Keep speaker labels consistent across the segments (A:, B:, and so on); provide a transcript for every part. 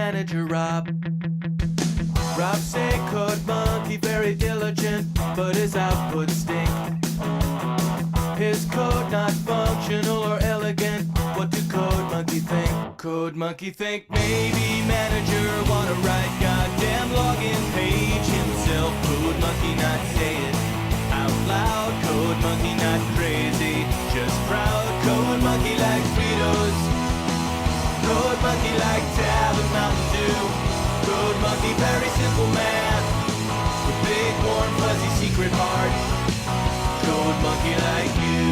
A: manager Rob. Rob say Code Monkey very diligent, but his output stink. His code not functional or elegant. What do Code Monkey think? Code Monkey think maybe manager wanna write goddamn login page himself. Code Monkey not say it out loud. Code Monkey not crazy, just proud. Code Monkey like Fritos. Code Monkey like Tab and Mountain Dew. Code Monkey very simple man with big warm fuzzy secret heart. Code Monkey like you.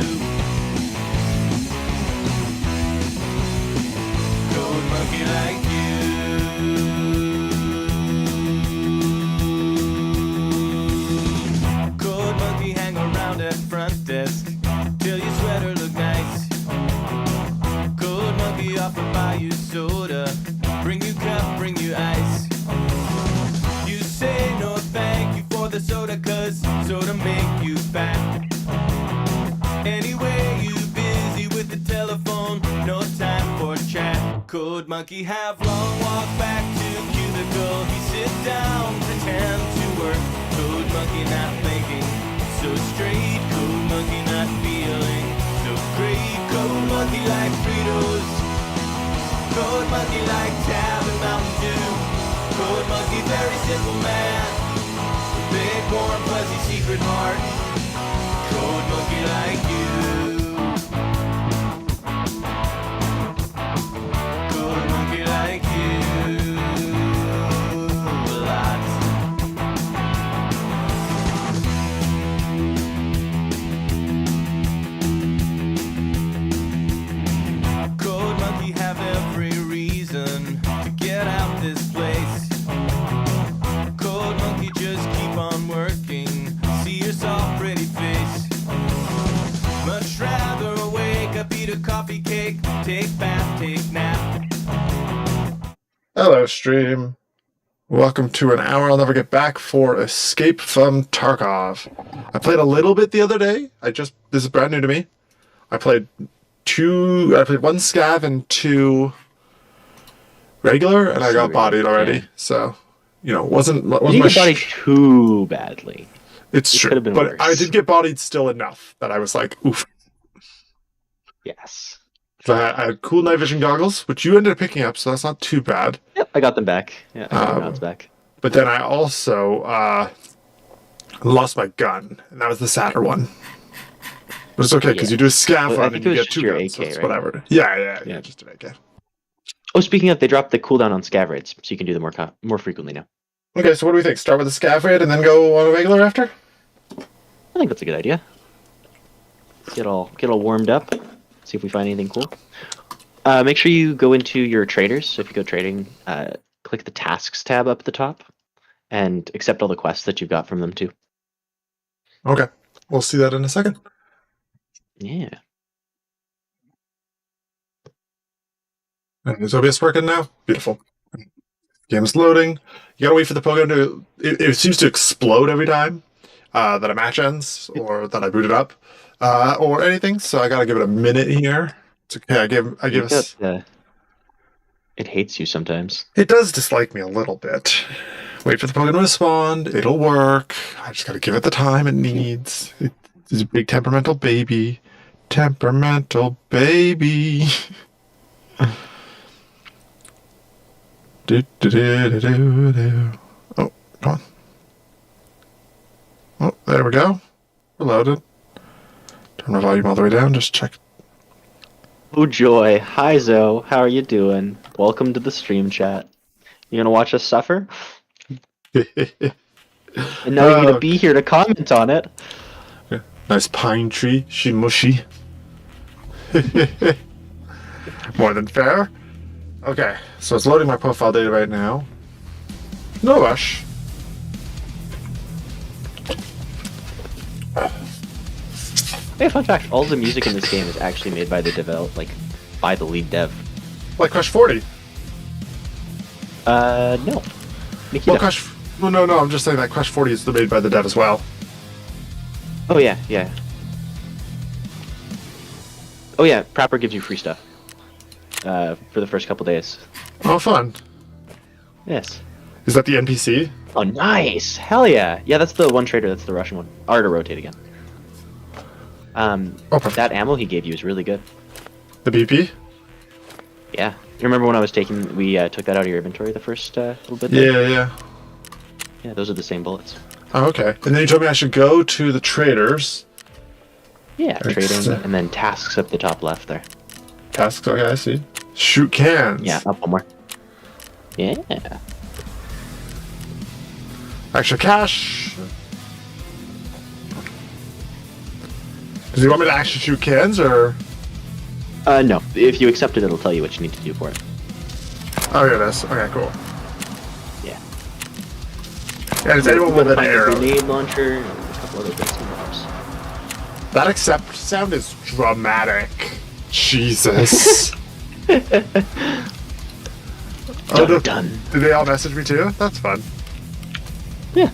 A: Code Monkey like you. Code Monkey hang around at front desk till your sweater look nice. Code Monkey offer buy you soda, bring you cup, bring you ice. You say no thank you for the soda, cause soda make you fat. Anyway, you busy with the telephone, no time for chat. Code Monkey have long walk back to cubicle. He sit down, pretend to work. Code Monkey not thinking so straight. Code Monkey not feeling so great. Code Monkey like Fritos. Code Monkey like Tab and Mountain Dew. Code Monkey very simple man, big warm fuzzy secret heart. Code Monkey like you. Code Monkey like you. A lot. Code Monkey have every reason to get out this place. Code Monkey just keep on working. See your soft pretty face. Much rather wake up, eat a coffee cake, take bath, take nap.
B: Hello, stream. Welcome to an hour I'll never get back for Escape from Tarkov. I played a little bit the other day. This is brand new to me. I played one scav and 2 regular, and I got bodied already.
C: Yeah.
B: So, wasn't
C: You
B: my
C: didn't get bodied too badly.
B: It's
C: It
B: true,
C: could have been
B: but
C: worse.
B: I did get bodied still enough that I was like, oof.
C: Yes.
B: So I had cool night vision goggles, which you ended up picking up, so that's not too bad.
C: Yep, I got them back. Yeah, I got the
B: Um,
C: rounds back.
B: But then I also lost my gun, and that was the sadder one. But it's okay, because you do a scav
C: Well, I
B: run
C: think
B: and you
C: it was
B: get
C: just
B: 2
C: your
B: guns, so
C: AK,
B: it's
C: right?
B: whatever. Yeah, just an AK.
C: Oh, speaking of, they dropped the cooldown on scav raids, so you can do them more frequently now.
B: Okay, so what do we think? Start with a scav raid and then go on a regular after?
C: I think that's a good idea. Get all warmed up. See if we find anything cool. Make sure you go into your traders. So if you go trading, click the tasks tab up at the top, and accept all the quests that you've got from them too.
B: Okay, we'll see that in a second.
C: Yeah.
B: Is OBS working now? Beautiful. Game's loading. You gotta wait for the program to... It seems to explode every time that a match ends, or that I boot it up, or anything, so I gotta give it a minute here. It's okay, I give us...
C: It hates you sometimes.
B: It does dislike me a little bit. Wait for the program to respond. It'll work. I just gotta give it the time it needs. It's a big temperamental baby. Temperamental baby. Oh, come on. Oh, there we go. We're loaded. Turn my volume all the way down. Just check.
C: Oh joy. Hi Zoe, how are you doing? Welcome to the stream chat. You gonna watch us suffer? And now you're gonna be here to comment on it.
B: Nice pine tree. She mushy. More than fair. Okay, so it's loading my profile data right now. No rush.
C: Hey, fun fact, all the music in this game is actually made by the by the lead dev.
B: Like Crush 40.
C: No. Nikita.
B: Well, Crush... No, I'm just saying that Crush 40 is made by the dev as well.
C: Oh yeah. Oh yeah, Prapper gives you free stuff. For the first couple days.
B: Oh, fun.
C: Yes.
B: Is that the NPC?
C: Oh, nice! Hell yeah! Yeah, that's the one trader. That's the Russian one. R to rotate again.
B: Perfect.
C: That ammo he gave you is really good.
B: The BP?
C: Yeah. You remember when I was taking? We took that out of your inventory the first little bit. There?
B: Yeah.
C: Yeah, those are the same bullets.
B: Oh, okay. And then you told me I should go to the traders.
C: Yeah, trading, and then tasks up the top left there.
B: Tasks, okay, I see. Shoot cans.
C: Yeah, up one more. Yeah.
B: Extra cash. Does he want me to actually shoot cans, or?
C: No. If you accept it, it'll tell you what you need to do for it.
B: Oh, here it is. Okay, cool.
C: Yeah.
B: And is anyone with an
C: Find a
B: arrow?
C: grenade launcher and a couple other bits and bobs.
B: That accept sound is dramatic. Jesus.
C: Done.
B: Did they all message me too? That's fun.
C: Yeah.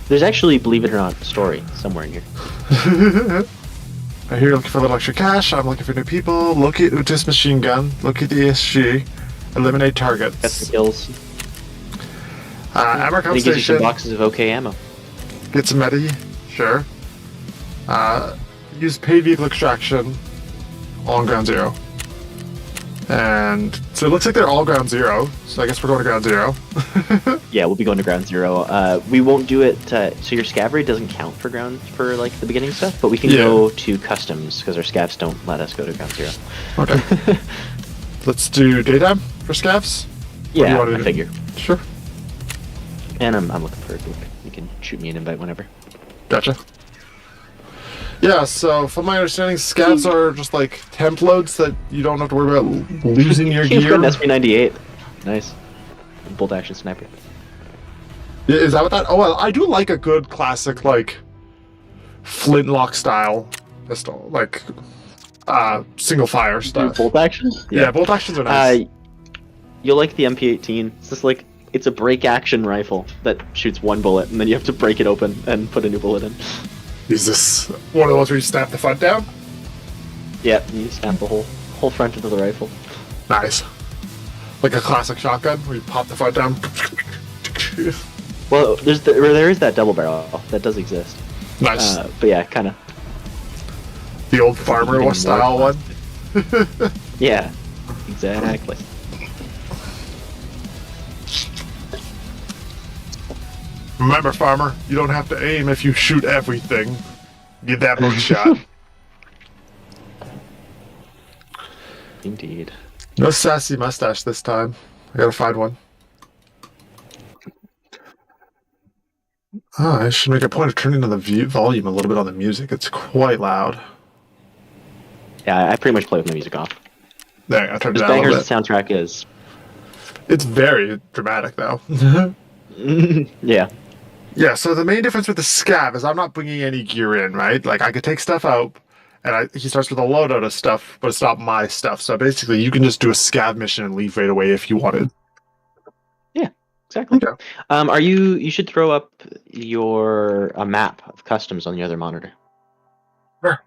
C: There's actually, believe it or not, a story somewhere in here.
B: I hear you're looking for a little extra cash. I'm looking for new people. Locate Utis machine gun. Locate the ESG. Eliminate targets.
C: Got some kills.
B: Abercrombie
C: And he gives you some
B: Station.
C: boxes of OK ammo.
B: Get some medi. Sure. Use paid vehicle extraction on ground zero. And so it looks like they're all ground zero. So I guess we're going to ground zero.
C: Yeah, we'll be going to ground zero. We won't do it. So your scav raid doesn't count for like the beginning stuff, but we can go to customs because our scavs don't let us go to ground zero.
B: Okay. Let's do daytime for scavs.
C: Yeah, I figure.
B: Sure.
C: And I'm looking for a group. You can shoot me an invite whenever.
B: Gotcha. Yeah, so from my understanding, scavs are just like temp loads that you don't have to worry about losing your
C: You've
B: gear.
C: got an SP98. Nice. Bolt action sniper.
B: Is that what that? Oh, well, I do like a good classic like flintlock style pistol, like single fire stuff.
C: Bolt action?
B: Yeah, bolt actions are nice.
C: You'll like the MP18. It's just like it's a break action rifle that shoots one bullet, and then you have to break it open and put a new bullet in.
B: Is this one of the ones where you snap the front down?
C: Yeah, you snap the whole front of the rifle.
B: Nice. Like a classic shotgun where you pop the front down.
C: Well, there is that double barrel that does exist.
B: Nice.
C: But yeah, kind of.
B: The old farmer style one.
C: Yeah, exactly.
B: Remember, farmer, you don't have to aim if you shoot everything. Get that one shot.
C: Indeed.
B: No sassy mustache this time. I gotta find one. Oh, I should make a point of turning on the volume a little bit on the music. It's quite loud.
C: Yeah, I pretty much play with my music off.
B: There, I turned it
C: As
B: down a
C: bangers
B: little
C: the
B: bit.
C: soundtrack is.
B: It's very dramatic, though.
C: Yeah.
B: Yeah, so the main difference with the scav is I'm not bringing any gear in, right? Like, I could take stuff out, and he starts with a loadout of stuff, but it's not my stuff. So basically, you can just do a scav mission and leave right away if you wanted.
C: Yeah, exactly.
B: Okay.
C: You should throw up a map of customs on the other monitor.
B: Sure.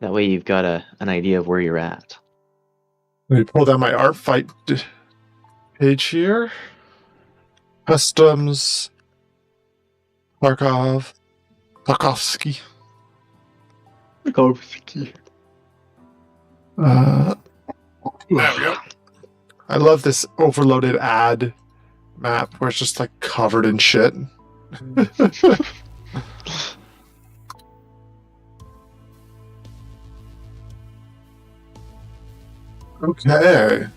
C: That way you've got an idea of where you're at.
B: Let me pull down my art fight page here. Customs. Tarkovsky. There we go. I love this overloaded ad map where it's just like covered in shit. Okay.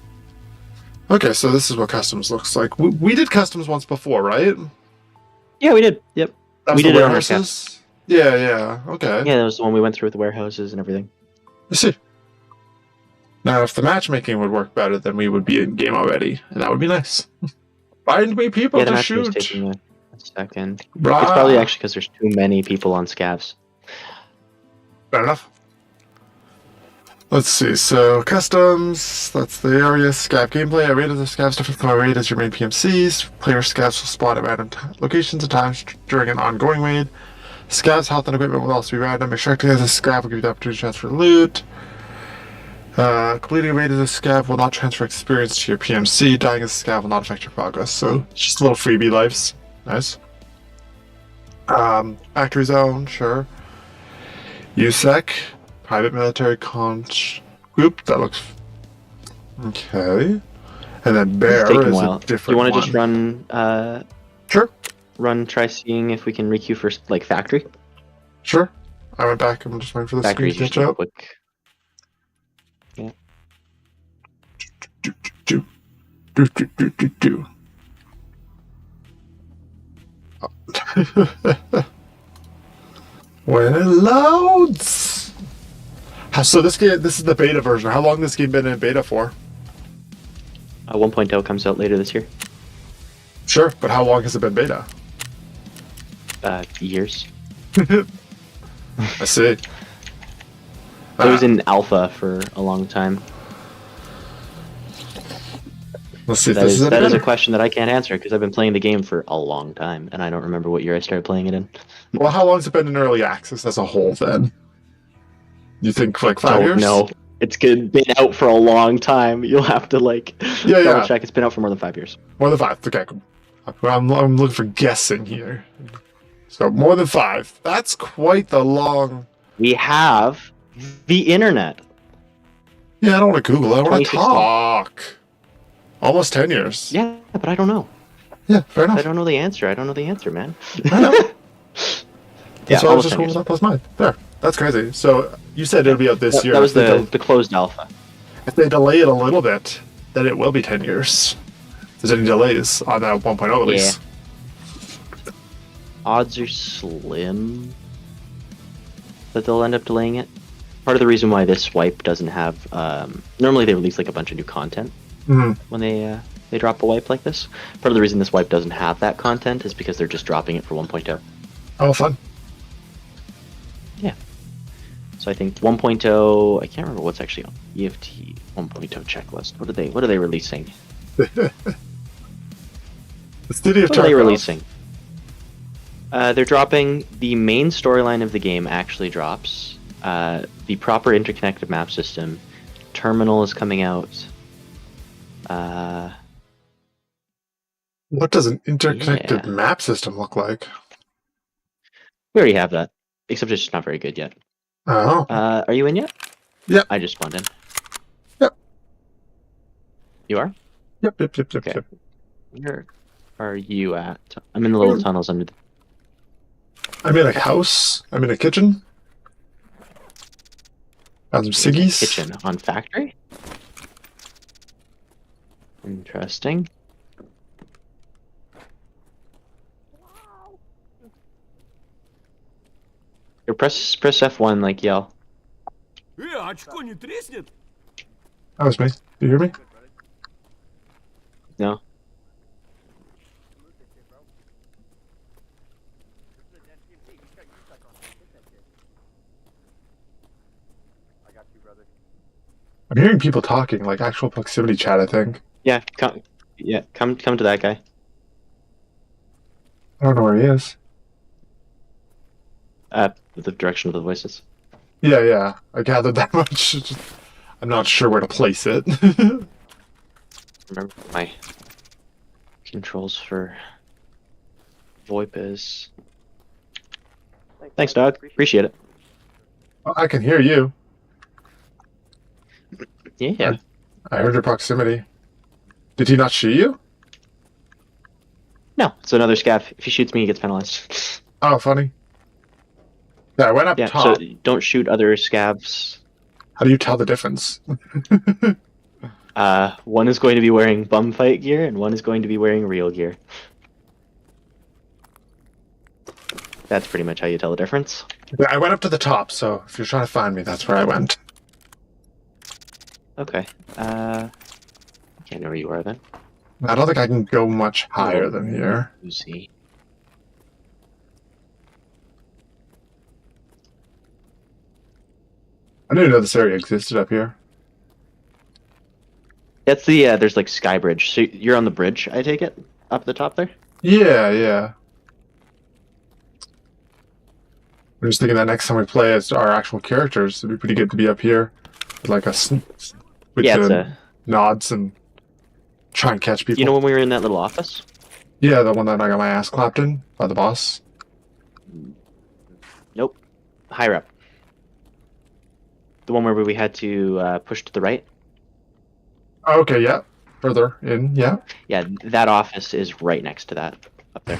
B: Okay, so this is what customs looks like. We did customs once before, right?
C: Yeah, we did. Yep.
B: That was
C: We
B: the
C: did it on
B: warehouses? Yeah, okay.
C: Yeah, that was the one we went through with the warehouses and everything.
B: I see. Now, if the matchmaking would work better, then we would be in game already, and that would be nice. Find me people
C: Yeah, the
B: to
C: match was
B: shoot.
C: taking a second.
B: Brah.
C: It's probably actually because there's too many people on scavs.
B: Fair enough. Let's see, so customs, that's the area, scav gameplay. I rated the scavs different from my raid as your main PMCs. Player scavs will spawn at random locations and times during an ongoing raid. Scavs, health, and equipment will also be random. Extracting as a scav will give you the opportunity to transfer loot. Completing a raid as a scav will not transfer experience to your PMC. Dying as a scav will not affect your progress. So it's just little freebie lives. Nice. Factory zone, sure. USEC, private military conch group. That looks okay. And then
C: This is
B: bear
C: taking a
B: is
C: while.
B: a
C: Do
B: different
C: you want to
B: one.
C: just
B: Sure,
C: try seeing if we can requeue for like factory?
B: sure. I went back. I'm just waiting for the
C: Factory
B: screen
C: is
B: to catch
C: usually
B: up.
C: quick. Yeah.
B: Do, do, do, do, do, do. When it loads. So this is the beta version. How long has this game been in beta for?
C: 1.0 comes out later this year.
B: Sure, but how long has it been beta?
C: Years.
B: I see.
C: It was in alpha for a long time.
B: Let's see if
C: That
B: this
C: is
B: is any
C: that is a
B: better.
C: question that I can't answer because I've been playing the game for a long time and I don't remember what year I started playing it in.
B: Well, how long has it been in early access as a whole then? You think like 5 years?
C: No, it's been out for a long time. You'll have to
B: Yeah.
C: double check. It's been out for more than 5 years.
B: More than 5. Okay, cool. I'm looking for guessing here. So more than 5. That's quite the long.
C: We have the internet.
B: Yeah, I don't want to Google. I want to
C: 2016.
B: talk. Almost 10 years.
C: Yeah, but I don't know.
B: Yeah, fair enough.
C: I don't know the answer. I don't know the answer, man.
B: I know.
C: Yeah,
B: That's why I was
C: almost
B: just
C: 10
B: going
C: years.
B: with that plus mine. There. That's crazy. So you said it'll be out this year.
C: That was
B: If they
C: the closed alpha.
B: if they delay it a little bit, then it will be 10 years. If there's any delays on that 1.0 release.
C: Odds are slim that they'll end up delaying it. Part of the reason why this wipe doesn't have normally they release like a bunch of new content
B: Mhm.
C: when they drop a wipe like this. Part of the reason this wipe doesn't have that content is because they're just dropping it for 1.0.
B: Oh, fun.
C: Yeah. So I think 1.0. I can't remember what's actually on EFT 1.0 checklist. What are they releasing?
B: The City of
C: What are they
B: Tarkov.
C: releasing? They're dropping the main storyline of the game. Actually drops the proper interconnected map system. Terminal is coming out.
B: What does an interconnected
C: Yeah.
B: map system look like?
C: We already have that, except it's just not very good yet.
B: Oh.
C: Are you in yet?
B: Yep.
C: I just spawned in.
B: Yep.
C: You are?
B: Yep.
C: Okay. Where are you at? I'm in the little tunnels under the...
B: I'm in a house. I'm in a kitchen. Got some ciggies.
C: kitchen on factory. Interesting. Here, press F1 like yell.
A: очко не треснет?
B: That was me. Do you hear me?
C: No.
B: I'm hearing people talking, like actual proximity chat, I think.
C: Yeah, come to that guy.
B: I don't know where he is.
C: The direction of the voices.
B: Yeah. I gathered that much. I'm not sure where to place it.
C: Remember what my controls for VoIP is. Thanks, dog. Appreciate it.
B: I can hear you.
C: Yeah.
B: I heard your proximity. Did he not shoot you?
C: No, it's another scav. If he shoots me, he gets penalized.
B: Oh, funny. Yeah, I went up
C: Yeah,
B: top.
C: so don't shoot other scavs.
B: How do you tell the difference?
C: One is going to be wearing bum fight gear, and one is going to be wearing real gear. That's pretty much how you tell the difference.
B: Yeah, I went up to the top, so if you're trying to find me, that's where I went.
C: Okay. I can't know where you are then.
B: I don't think I can go much higher than here.
C: Uzi.
B: I didn't know this area existed up here.
C: That's the there's like sky bridge. So you're on the bridge, I take it, up the top there.
B: Yeah. I'm just thinking that next time we play as our actual characters, it'd be pretty good to be up here. like we
C: Yeah, it's
B: could
C: a.
B: nods and try and catch people.
C: You know when we were in that little office?
B: Yeah, the one that I got my ass clapped in by the boss.
C: Nope. Higher up. The one where we had to push to the right.
B: Okay, yeah. Further in, yeah.
C: Yeah, that office is right next to that up there.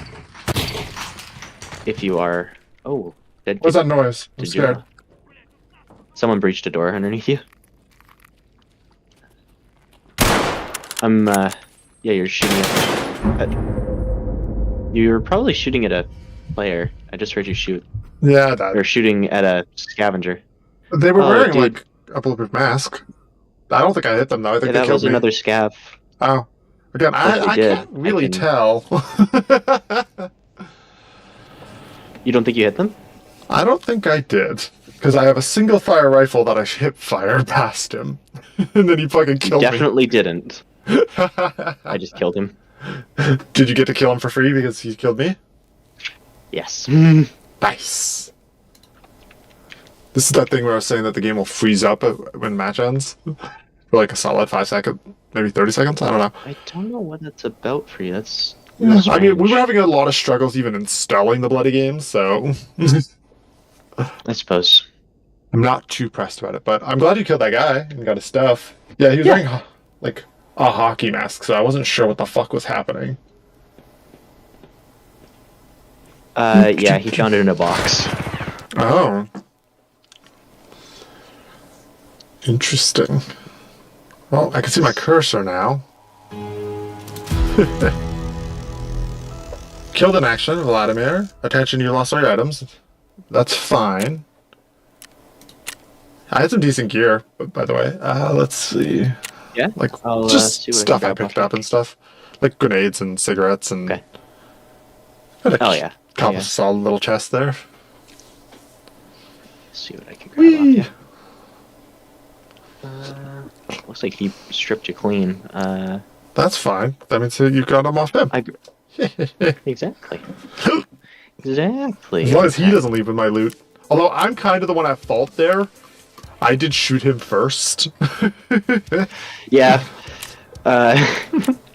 C: If you are. Oh, dead
B: What's that
C: people.
B: noise? I'm
C: Did you-
B: scared.
C: Someone breached a door underneath you. Yeah, you're shooting at. You're probably shooting at a player. I just heard you shoot.
B: Yeah, that.
C: Or shooting at a scavenger.
B: They were
C: Oh,
B: wearing
C: dude.
B: like a bulletproof mask. I don't think I hit them though. I think
C: Yeah,
B: they
C: that
B: killed
C: was
B: me.
C: another scav.
B: Oh, again,
C: Hopefully
B: I
C: did.
B: can't really
C: I can-
B: tell.
C: You don't think you hit them?
B: I don't think I did because I have a single fire rifle that I hip fired past him, and then he fucking killed
C: Definitely didn't.
B: me.
C: I just killed him.
B: Did you get to kill him for free because he killed me?
C: Yes.
B: Nice. This is that thing where I was saying that the game will freeze up when match ends for like a solid 5 seconds, maybe 30 seconds. I don't know.
C: I don't know what that's about for you. That's.
B: Yeah, I mean, we
C: strange.
B: were having a lot of struggles even installing the bloody game, so
C: I suppose.
B: I'm not too pressed about it. But I'm glad you killed that guy and got his stuff. Yeah, he was
C: Yeah.
B: wearing like a hockey mask, so I wasn't sure what the fuck was happening.
C: Yeah, he found it in a box.
B: Oh. Interesting. Well, I can see my cursor now. Killed in action, Vladimir. Attention, you lost all your items. That's fine. I had some decent gear, by the way. Let's see.
C: Yeah?
B: Like,
C: I'll,
B: just
C: see what I can
B: stuff I
C: grab
B: picked
C: off
B: up and stuff. Like grenades and cigarettes and...
C: Okay.
B: Had a
C: Oh, yeah.
B: couple
C: Yeah.
B: solid little chests there.
C: See what I can grab
B: Whee!
C: off you. Looks like he stripped you clean.
B: That's fine. That means you got them off him.
C: Exactly. Exactly.
B: As long as he doesn't leave with my loot. Although I'm kind of the one at fault there. I did shoot him first.
C: Yeah. A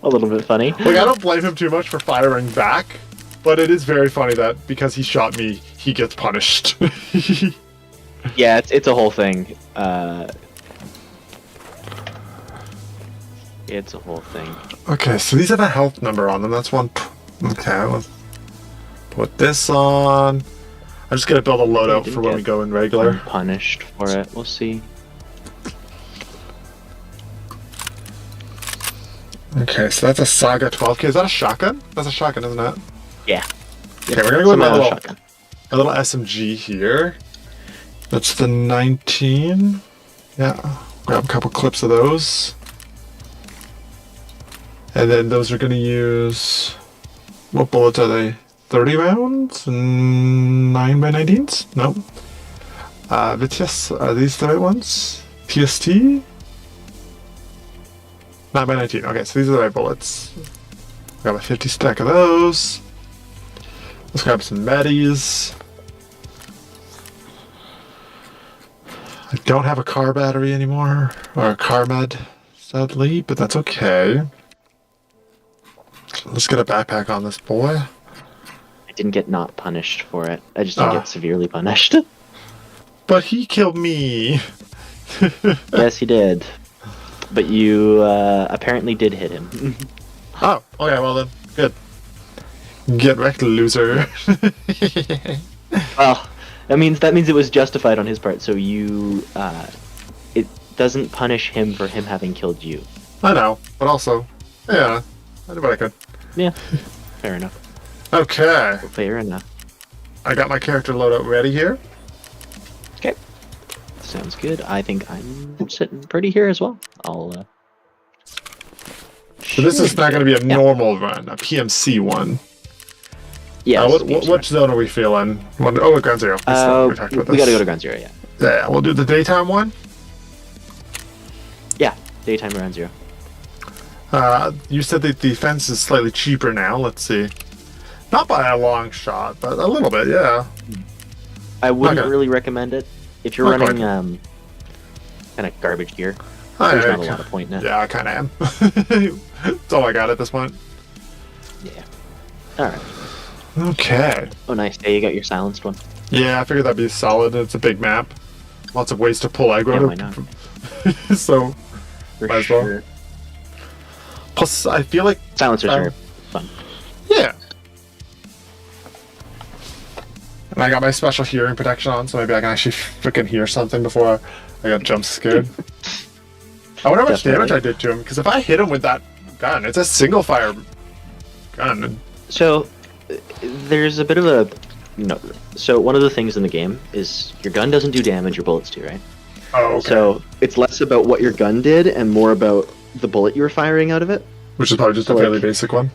C: little bit funny.
B: Like, I don't blame him too much for firing back, but it is very funny that because he shot me, he gets punished.
C: Yeah, it's a whole thing. It's a whole thing.
B: Okay, so these have a health number on them. That's one. Okay, let's put this on. I'm just gonna build a loadout
C: didn't
B: for when
C: get
B: we go in regular.
C: Punished for it. We'll see.
B: Okay, so that's a Saga 12K. Is that a shotgun? That's a shotgun, isn't it?
C: Yeah.
B: Okay, we're gonna go with
C: Some
B: my
C: shotgun.
B: a little SMG here. That's the 19. Yeah, grab a couple clips of those. And then those are going to use... What bullets are they? 30 rounds? 9x19s? No. Vityaz, are these the right ones? TST? 9x19. Okay, so these are the right bullets. Grab a 50 stack of those. Let's grab some medis. I don't have a car battery anymore, or a car med, sadly, but that's okay. Let's get a backpack on this boy.
C: I didn't get not punished for it. I just didn't
B: Ah.
C: get severely punished.
B: But he killed me.
C: Yes, he did. But you apparently did hit him.
B: Oh, okay, well then, good. Get wrecked, loser.
C: Well, that means it was justified on his part. So you, it doesn't punish him for him having killed you.
B: I know, but also, yeah, I did what I could.
C: Yeah, fair enough.
B: Okay,
C: Fair enough.
B: I got my character loadout ready here.
C: Okay, sounds good. I think I'm sitting pretty here as well. I'll.
B: So this is not going to be a
C: Yeah.
B: normal run, a PMC one.
C: Yeah.
B: What zone are we feeling? Oh, Ground Zero. We talked about
C: We gotta
B: this.
C: go to ground zero. Yeah.
B: Yeah, we'll do the daytime one.
C: Yeah. Daytime ground zero.
B: You said that the fence is slightly cheaper now. Let's see. Not by a long shot, but a little bit, yeah.
C: I wouldn't
B: Okay.
C: really recommend it if you're
B: Not
C: running. kind of garbage gear.
B: I-
C: There's not a lot of point in it.
B: Yeah, I kind of am. That's all I got at this point.
C: Yeah. All right.
B: Okay.
C: Oh, nice. Yeah, you got your silenced one.
B: Yeah, I figured that'd be solid. It's a big map. Lots of ways to pull aggro.
C: Yeah, why not?
B: So,
C: For
B: might as well.
C: sure.
B: Plus, I feel like
C: Silencers are fun.
B: yeah. And I got my special hearing protection on, so maybe I can actually freaking hear something before I got jump scared. I wonder how much damage I did to him, because if I hit him with that gun, it's a single fire gun.
C: So, there's a bit of a so one of the things in the game is your gun doesn't do damage, your bullets do, right?
B: Oh, okay.
C: So it's less about what your gun did and more about the bullet you were firing out of it.
B: Which is probably just a fairly basic one.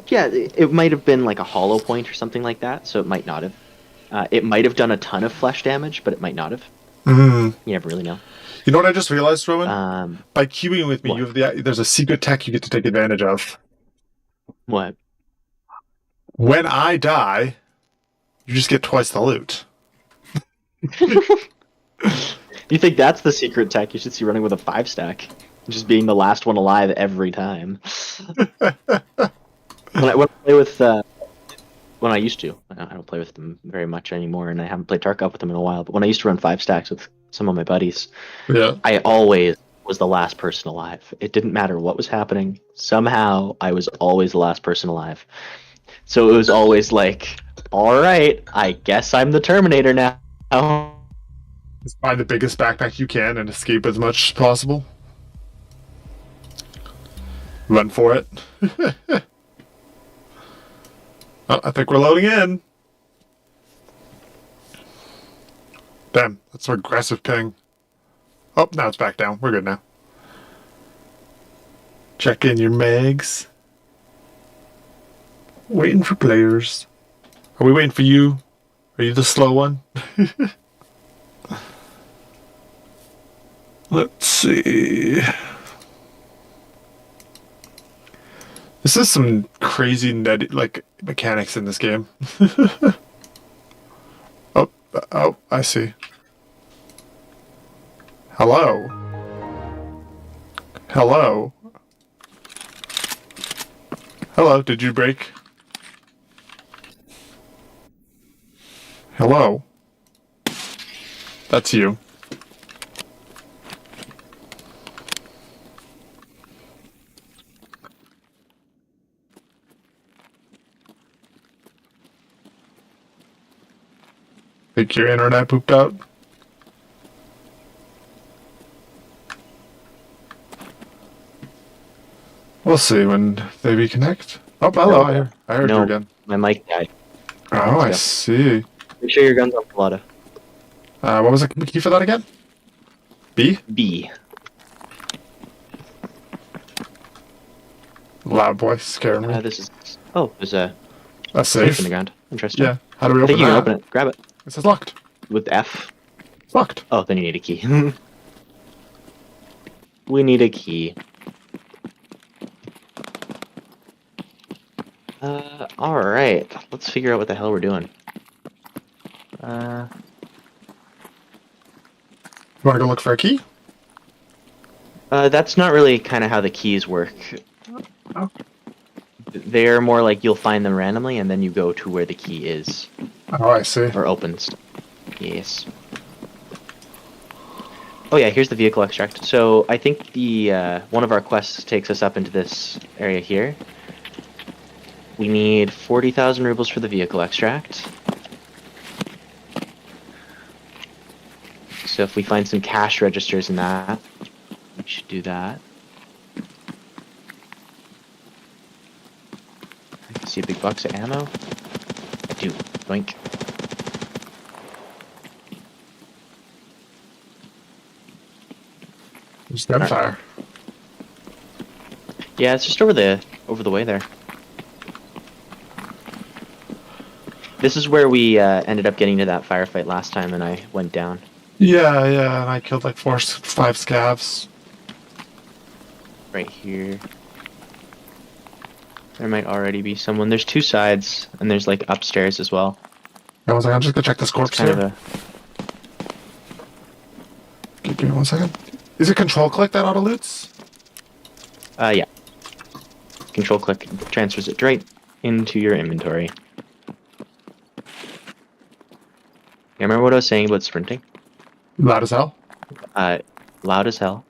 C: Yeah, it might have been like a hollow point or something like that, so it might not have. It might have done a ton of flesh damage, but it might not have.
B: Mm.
C: You never really know.
B: You know what I just realized, Rowan? By queuing with me,
C: what?
B: you have there's a secret tech you get to take advantage of.
C: What?
B: When I die, you just get twice the loot.
C: You think that's the secret tech? You should see running with a 5-stack. Just being the last one alive every time. When I play with, when I used to, I don't play with them very much anymore, and I haven't played Tarkov with them in a while, but when I used to run 5-stacks with some of my buddies,
B: Yeah.
C: I always was the last person alive. It didn't matter what was happening. Somehow, I was always the last person alive. So it was always like, alright, I guess I'm the Terminator now.
B: Just find the biggest backpack you can and escape as much as possible. Run for it. Oh, I think we're loading in. Damn, that's an aggressive ping. Oh, now it's back down. We're good now. Check in your mags. Waiting for players. Are we waiting for you? Are you the slow one? Let's see. This is some crazy mechanics in this game. Oh, I see. Hello. Hello. Hello, did you break? Hello. That's you. Think your internet pooped out? We'll see when they reconnect. Oh, hello, I heard you again.
C: My mic died.
B: Oh, I see.
C: Make sure your gun's on Palada.
B: What was the key for that again? B?
C: B.
B: Loud voice scaring me.
C: This is... Oh, there's a
B: That's
C: safe
B: safe.
C: in the ground. Interesting.
B: Yeah. How do we
C: I
B: open
C: think you can
B: that?
C: open it. Grab it.
B: It says locked.
C: With F.
B: It's locked.
C: Oh, then you need a key. We need a key. Alright. Let's figure out what the hell we're doing.
B: You want to go look for a key?
C: That's not really kind of how the keys work.
B: Oh.
C: They're more like you'll find them randomly and then you go to where the key is.
B: Oh, I see.
C: Or opens. Yes. Oh yeah, here's the vehicle extract. So I think the one of our quests takes us up into this area here. We need 40,000 rubles for the vehicle extract. So if we find some cash registers in that, we should do that. I can see a big box of ammo. I do. Boink.
B: There's gunfire.
C: Yeah, it's just over the way there. This is where we ended up getting to that firefight last time, and I went down.
B: Yeah, and I killed like 5 scavs.
C: Right here. There might already be someone. There's 2 sides, and there's like upstairs as well.
B: I was like, I'm just gonna check this corpse
C: Kind
B: here.
C: of a...
B: Give me 1 second. Is it control click that auto loots?
C: Yeah. Control click transfers it right into your inventory. You remember what I was saying about sprinting?
B: Loud as hell.
C: Loud as hell.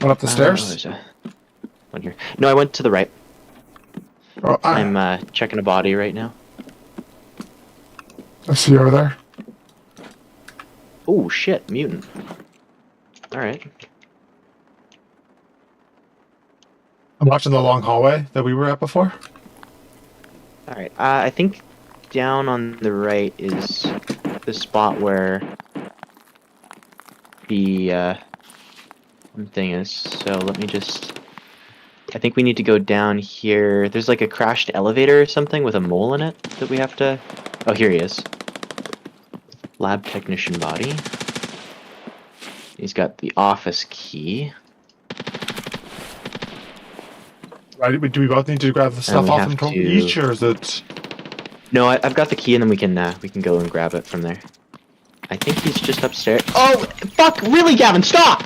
B: Went up the stairs.
C: There's one here. No, I went to the right.
B: Oh,
C: I'm checking a body right now.
B: I see you over there.
C: Oh shit, mutant. Alright.
B: I'm watching the long hallway that we were at before.
C: Alright, I think down on the right is the spot where the thing is. So let me just... I think we need to go down here. There's like a crashed elevator or something with a mole in it that we have to... Oh, here he is. Lab technician body. He's got the office key.
B: Right, do we both need to grab the stuff
C: we
B: off
C: have
B: and control
C: to-
B: each, or is it...
C: No, I've got the key and then we can go and grab it from there. I think he's just upstairs. Oh, fuck! Really, Gavin, stop!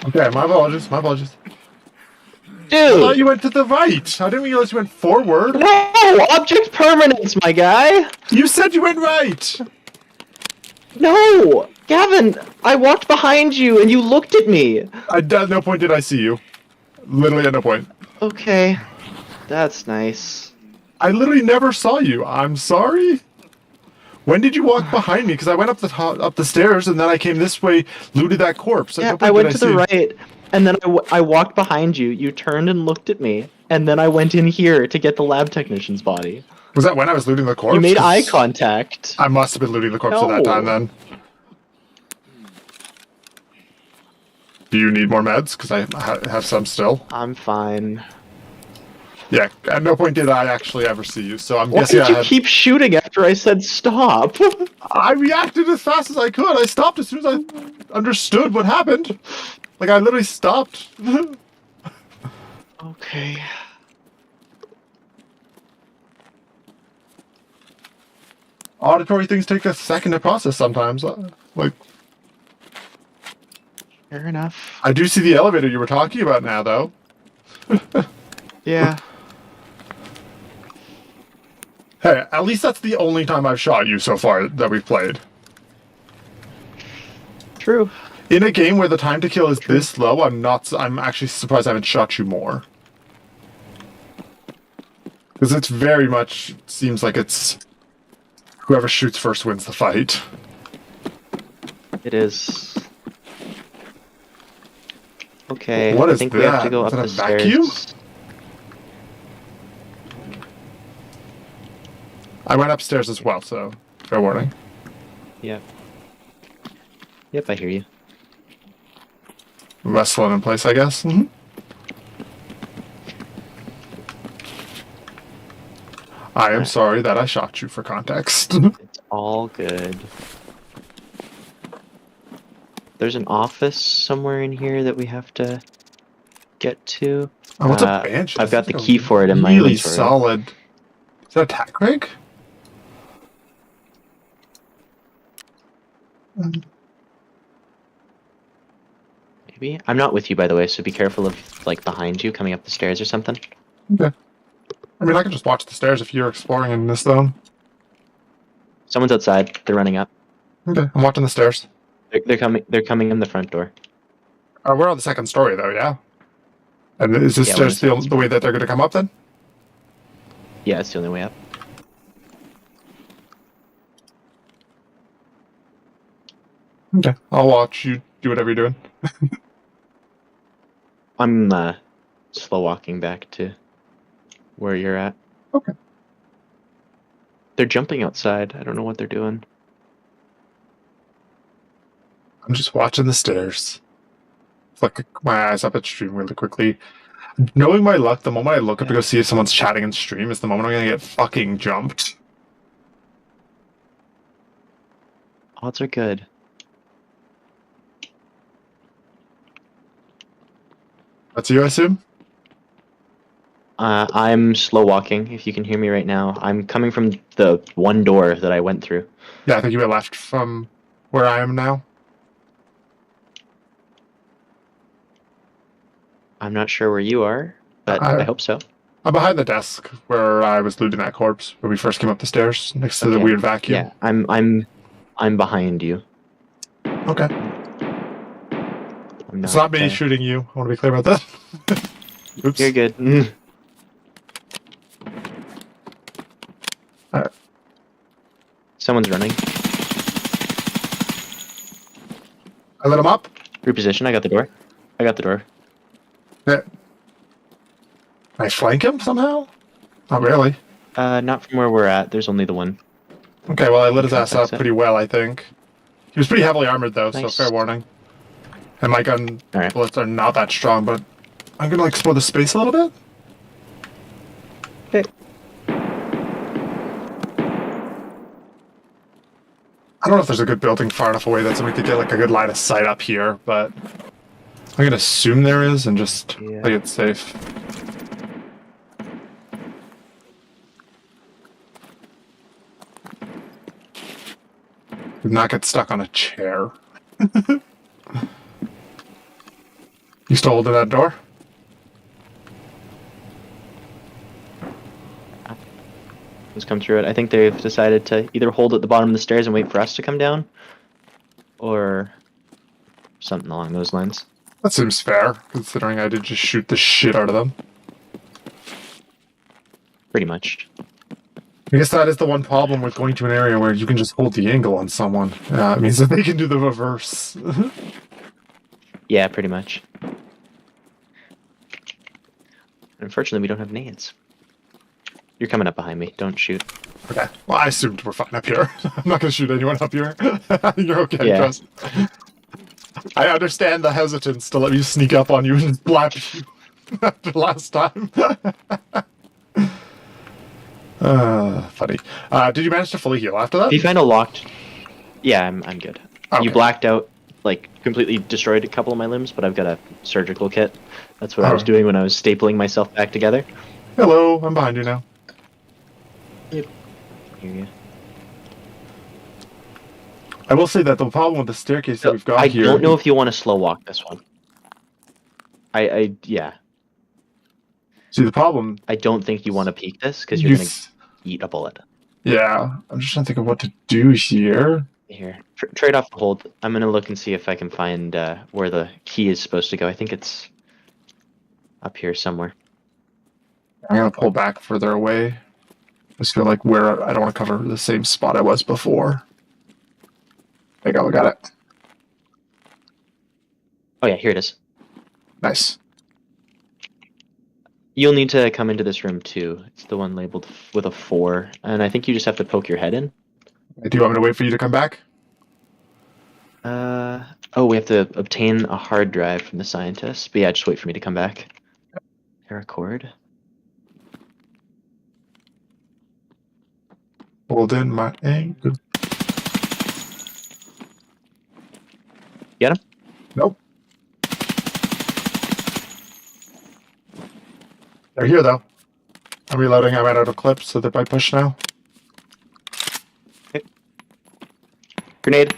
B: Okay, my apologies, my apologies. I
C: Dude!
B: thought you went to the right. I didn't realize you went forward.
C: No! Object permanence, my guy!
B: You said you went right.
C: No! Gavin, I walked behind you and you looked at me!
B: At no point did I see you. Literally at no point.
C: Okay. That's nice.
B: I literally never saw you. I'm sorry. When did you walk behind me? Because I went up the stairs and then I came this way, looted that corpse. At
C: Yeah,
B: no point
C: I went
B: did
C: to the
B: see-
C: right, and then I walked behind you, you turned and looked at me, and then I went in here to get the lab technician's body.
B: Was that when I was looting the corpse?
C: You made
B: 'Cause
C: eye contact.
B: I must have been looting the corpse at that
C: No.
B: time then. Do you need more meds? Because I have some still.
C: I'm fine.
B: Yeah, at no point did I actually ever see you, so I'm
C: Why
B: guessing
C: did
B: I
C: you
B: had...
C: keep shooting after I said stop?
B: I reacted as fast as I could. I stopped as soon as I understood what happened. Like, I literally stopped.
C: Okay.
B: Auditory things take a second to process sometimes. Like,
C: Fair enough.
B: I do see the elevator you were talking about now, though.
C: Yeah.
B: Hey, at least that's the only time I've shot you so far that we've played.
C: True.
B: In a game where the time to kill is this low, I'm actually surprised I haven't shot you more. Because it's very much seems like it's whoever shoots first wins the fight.
C: It is. Okay,
B: What
C: I
B: is
C: think we have to
B: that?
C: go
B: Is
C: up
B: that
C: the
B: a vacuum?
C: stairs.
B: I went upstairs as well, so fair warning.
C: Yep. Yep, I hear you.
B: Wrestling in place, I guess. Mm-hmm. I am sorry that I shot you for context.
C: It's all good. There's an office somewhere in here that we have to get to.
B: Oh, what's a bench?
C: I've got
B: That's
C: the
B: like
C: key
B: a
C: for it in my
B: really
C: inventory.
B: solid. Is that a tack rig?
C: Maybe? I'm not with you, by the way, so be careful of, like, behind you coming up the stairs or something.
B: Okay. I mean, I can just watch the stairs if you're exploring in this zone.
C: Someone's outside. They're running up.
B: Okay, I'm watching the stairs.
C: They're coming. They're coming in the front door.
B: We're on the second story, though, yeah? And is this
C: Yeah, we're on
B: just
C: the
B: the,
C: second
B: the way that they're going to come up, then?
C: Yeah, it's the only way up.
B: Okay. I'll watch you do whatever you're doing.
C: I'm slow walking back to where you're at.
B: Okay.
C: They're jumping outside. I don't know what they're doing.
B: I'm just watching the stairs. Flick my eyes up at stream really quickly. Knowing my luck, the moment I look up to go see if someone's chatting in stream is the moment I'm gonna get fucking jumped.
C: Odds are good.
B: That's you, I assume?
C: I'm slow walking, if you can hear me right now. I'm coming from the one door that I went through.
B: Yeah, I think you went left from where I am now.
C: I'm not sure where you are, but I hope so.
B: I'm behind the desk where I was looting that corpse when we first came up the stairs, next to the weird vacuum.
C: Yeah, I'm behind you.
B: Okay.
C: I'm not,
B: It's not me shooting you. I want to be clear about that. Oops.
C: You're good.
B: Alright.
C: Someone's running.
B: I lit him up.
C: Reposition. I got the door.
B: Yeah. Can I flank him somehow? Not really.
C: Not from where we're at. There's only the one.
B: Okay, well, I lit his ass up pretty well, I think. He was pretty heavily armored, though,
C: Nice.
B: so fair warning. And my gun
C: Alright.
B: bullets are not that strong, but I'm gonna explore the space a little bit.
C: Okay.
B: I don't know if there's a good building far enough away that somebody could get like a good line of sight up here, but I'm gonna assume there is and just play it safe. Do not get stuck on a chair. You still holding that door?
C: Let's come through it. I think they've decided to either hold at the bottom of the stairs and wait for us to come down, or something along those lines.
B: That seems fair, considering I did just shoot the shit out of them.
C: Pretty much.
B: I guess that is the one problem with going to an area where you can just hold the angle on someone. It means that they can do the reverse.
C: Yeah, pretty much. Unfortunately, we don't have nades. You're coming up behind me. Don't shoot.
B: Okay. Well, I assumed we're fine up here. I'm not going to shoot anyone up here. You're okay,
C: Yeah.
B: trust. I understand the hesitance to let me sneak up on you and slap you after last time. Funny. Did you manage to fully heal after that?
C: If you find a locked... Yeah, I'm good.
B: Okay.
C: You blacked out, like, completely destroyed a couple of my limbs, but I've got a surgical kit. That's what I was doing when I was stapling myself back together.
B: Hello, I'm behind you now.
C: Yep. Hear you.
B: I will say that the problem with the staircase that we've got here...
C: I don't know if you want to slow walk this one. Yeah.
B: See, the problem...
C: I don't think you want to peek this, because you're going to eat a bullet.
B: Yeah, I'm just trying to think of what to do here.
C: Here. Trade off the hold. I'm going to look and see if I can find where the key is supposed to go. I think it's up here somewhere.
B: I'm going to pull back further away. I just feel like I don't want to cover the same spot I was before. There you go, we got it.
C: Oh yeah, here it is.
B: Nice.
C: You'll need to come into this room too. It's the one labeled with a 4, and I think you just have to poke your head in.
B: Do you want me to wait for you to come back?
C: Oh, we have to obtain a hard drive from the scientist. But yeah, just wait for me to come back. Paracord.
B: Hold in my ankle.
C: Get him?
B: Nope. They're here though. I'm reloading. I ran out of clips, so they might push now.
C: Okay. Grenade.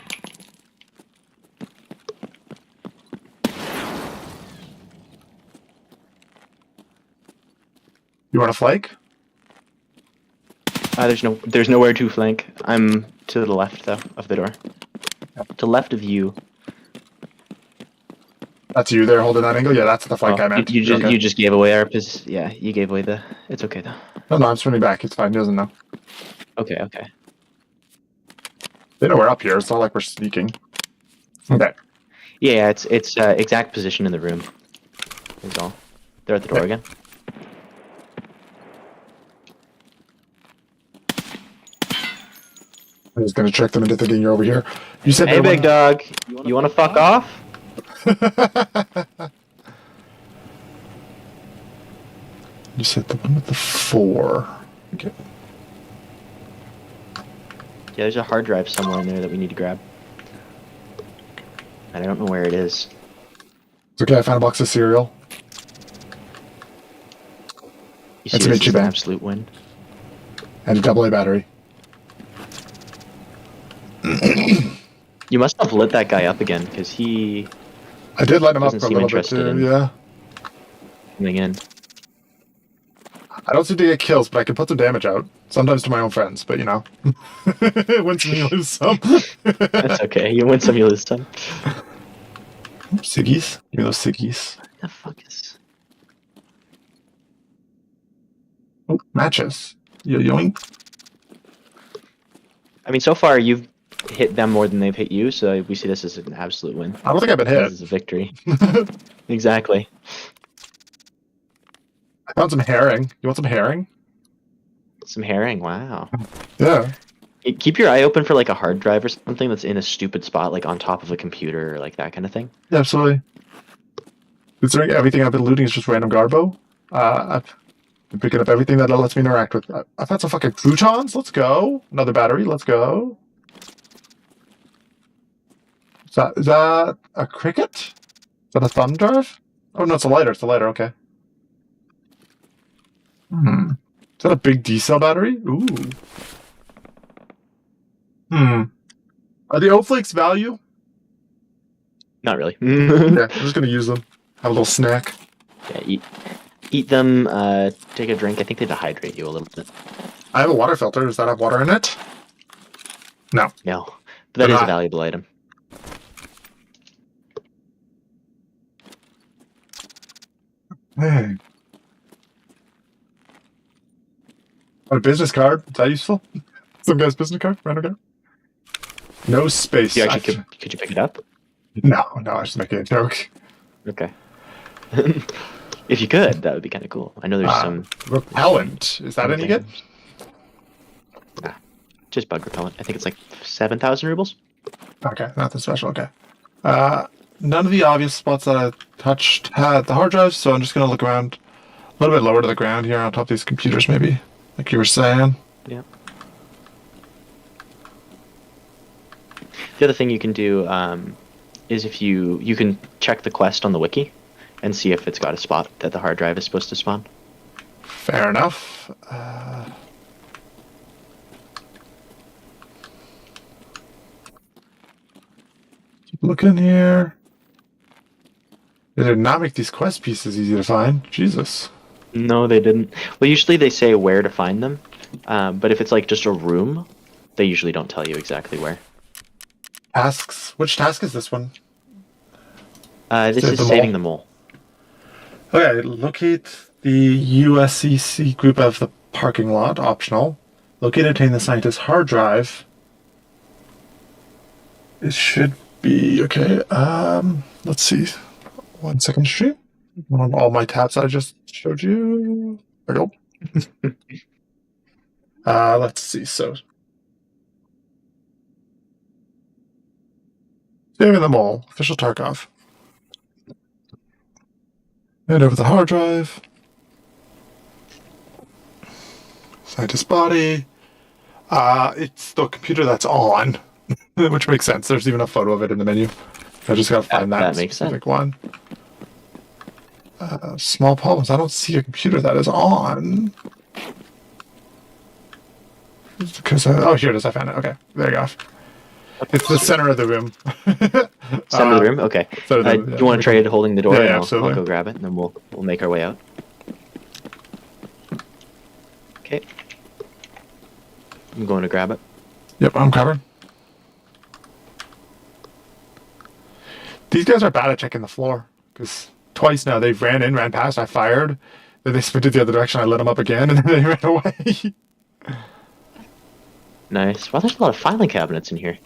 B: You want to flank?
C: There's nowhere to flank. I'm to the left though of the door. To left of you.
B: That's you there holding that angle? Yeah, that's the flank I meant.
C: You
B: Okay.
C: you just gave away our position. Yeah, you gave away the. It's okay though.
B: No, I'm swinging back. It's fine. He doesn't know.
C: Okay.
B: They know we're up here. It's not like we're sneaking. Okay.
C: Yeah, it's exact position in the room. Is all. They're at the door again.
B: I'm just gonna trick them into thinking you're over here. You said
C: Hey, big dog. You want to fuck off?
B: You said the one with the 4. Okay.
C: Yeah, there's a hard drive somewhere in there that we need to grab. And I don't know where it is.
B: It's okay. I found a box of cereal.
C: You see,
B: That's
C: this
B: an
C: is an
B: Ichiban.
C: absolute win.
B: And a AA battery.
C: You must have lit that guy up again, because he...
B: I did light him up
C: Doesn't
B: a
C: seem
B: little bit
C: interested
B: too,
C: in-
B: yeah.
C: coming in.
B: I don't seem to get kills, but I can put some damage out. Sometimes to my own friends, but you know. Win some, you lose some.
C: That's okay. You win some, you lose some.
B: Siggies? Give me those Siggies.
C: What the fuck is...
B: Oh, matches. Yoink.
C: I mean, so far you've hit them more than they've hit you, so we see this as an absolute win.
B: I don't think I've been hit.
C: This is a victory. Exactly.
B: I found some herring. You want some herring?
C: Some herring, wow.
B: Yeah.
C: Keep your eye open for like a hard drive or something that's in a stupid spot, like on top of a computer or like that kind of thing.
B: Yeah, absolutely. Considering everything I've been looting is just random garbo, I've been picking up everything that lets me interact with. I've had some fucking croutons. Let's go. Another battery. Let's go. Is that a cricket? Is that a thumb drive? Oh no, it's a lighter. It's a lighter. Okay. Hmm. Is that a big D cell battery? Ooh. Hmm. Are the oat flakes value?
C: Not really.
B: Yeah, I'm just gonna use them. Have a little snack.
C: Yeah, eat them, take a drink. I think they dehydrate you a little bit.
B: I have a water filter. Does that have water in it? No.
C: No, but that is a valuable item.
B: Hey. A business card. Is that useful? Some guy's business card? Random guy? No space.
C: You actually could you pick it up?
B: No, I was just making a joke.
C: Okay. If you could, that would be kind of cool. I know there's some
B: repellent. Is that any good?
C: Nah, just bug repellent. I think it's like 7,000 rubles.
B: Okay, nothing special. Okay. None of the obvious spots that I touched had the hard drives, so I'm just gonna look around a little bit lower to the ground here on top of these computers, maybe, like you were saying.
C: Yeah. The other thing you can do is if you can check the quest on the wiki and see if it's got a spot that the hard drive is supposed to spawn.
B: Fair enough. Keep looking here. They did not make these quest pieces easy to find. Jesus.
C: No, they didn't. Well, usually they say where to find them, but if it's like just a room, they usually don't tell you exactly where.
B: Tasks. Which task is this one?
C: This is saving the mole.
B: Okay, locate the USCC group of the parking lot, optional. Locate and obtain the scientist's hard drive. It should be, okay, let's see. 1 second stream. On all my tabs I just showed you. There we go. Let's see, so. Saving them all. Official Tarkov. And over the hard drive. Scientist's body. It's the computer that's on, which makes sense. There's even a photo of it in the menu. I just gotta find that
C: makes
B: specific
C: sense.
B: one. Small problems. I don't see a computer that is on. Because oh, here it is. I found it. Okay, there you go. It's the center of the room.
C: Center of the room. Okay.
B: Yeah,
C: Do you want to trade holding the door?
B: Yeah,
C: and
B: absolutely.
C: I'll go grab it, and then we'll make our way out. Okay. I'm going to grab it.
B: Yep, I'm covered. These guys are bad at checking the floor. Because twice now they've ran past, I fired. Then they sprinted the other direction, I lit them up again, and then they ran away.
C: Nice. Wow, there's a lot of filing cabinets in here.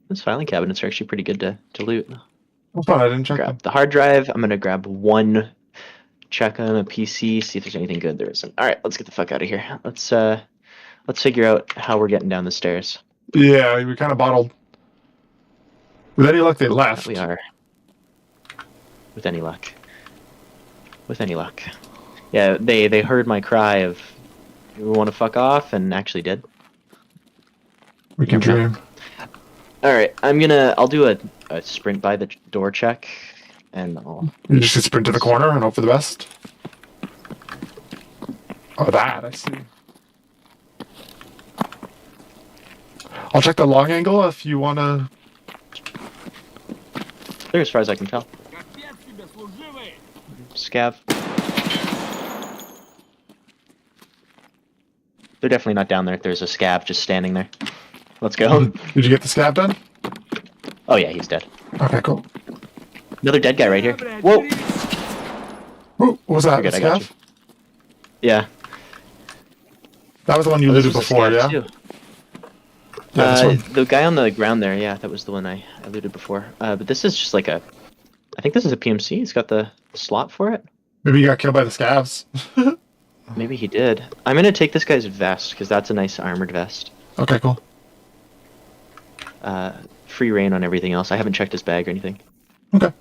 C: Those filing cabinets are actually pretty good to loot.
B: Well, fun, I didn't check them.
C: Grab the hard drive. I'm gonna grab one. Check on a PC. See if there's anything good. There isn't. All right, let's get the fuck out of here. Let's figure out how we're getting down the stairs.
B: Yeah, we kind of bottled. With any luck, they left.
C: We are. With any luck. With any luck. Yeah, they heard my cry of, "We want to fuck off," and actually did.
B: We can dream.
C: All right, I'll do a sprint by the door check, and I'll.
B: You just sprint to the corner and hope for the best. Oh, that I see. I'll check the long angle if you want to.
C: Clear as far as I can tell. Scav. They're definitely not down there. There's a scav just standing there. Let's go.
B: Did you get the scab done?
C: Oh yeah, he's dead.
B: Okay, cool.
C: Another dead guy right here. Whoa!
B: Ooh, what was that?
C: You're good,
B: A
C: I got
B: scav?
C: you. Yeah.
B: That was the one you
C: Oh, this
B: looted
C: was a
B: before,
C: scav
B: yeah?
C: too.
B: Yeah, this one.
C: The guy on the ground there, yeah, that was the one I looted before. But this is just like a... I think this is a PMC. It's got the slot for it.
B: Maybe you got killed by the scavs.
C: Maybe he did. I'm gonna take this guy's vest, because that's a nice armored vest.
B: Okay, cool.
C: Free reign on everything else. I haven't checked his bag or anything.
B: Okay.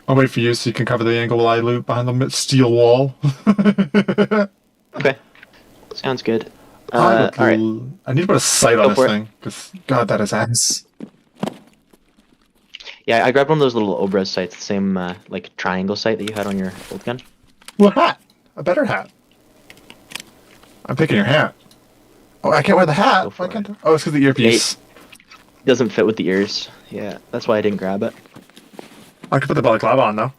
B: I'll wait for you so you can cover the angle while I loot behind the steel wall.
C: Okay. Sounds good.
B: Alright.
C: Alright.
B: I need to put a sight
C: Go
B: on this
C: for it.
B: thing, because God, that is ass.
C: Yeah, I grabbed one of those little Obras sights, the same, like, triangle sight that you had on your old gun.
B: What hat? A better hat. I'm picking your hat. Oh, I can't wear the hat.
C: Go for
B: Why can't
C: it.
B: I? Oh, it's because the earpiece.
C: Doesn't fit with the ears. Yeah, that's why I didn't grab it.
B: I could put the balaclava on, though.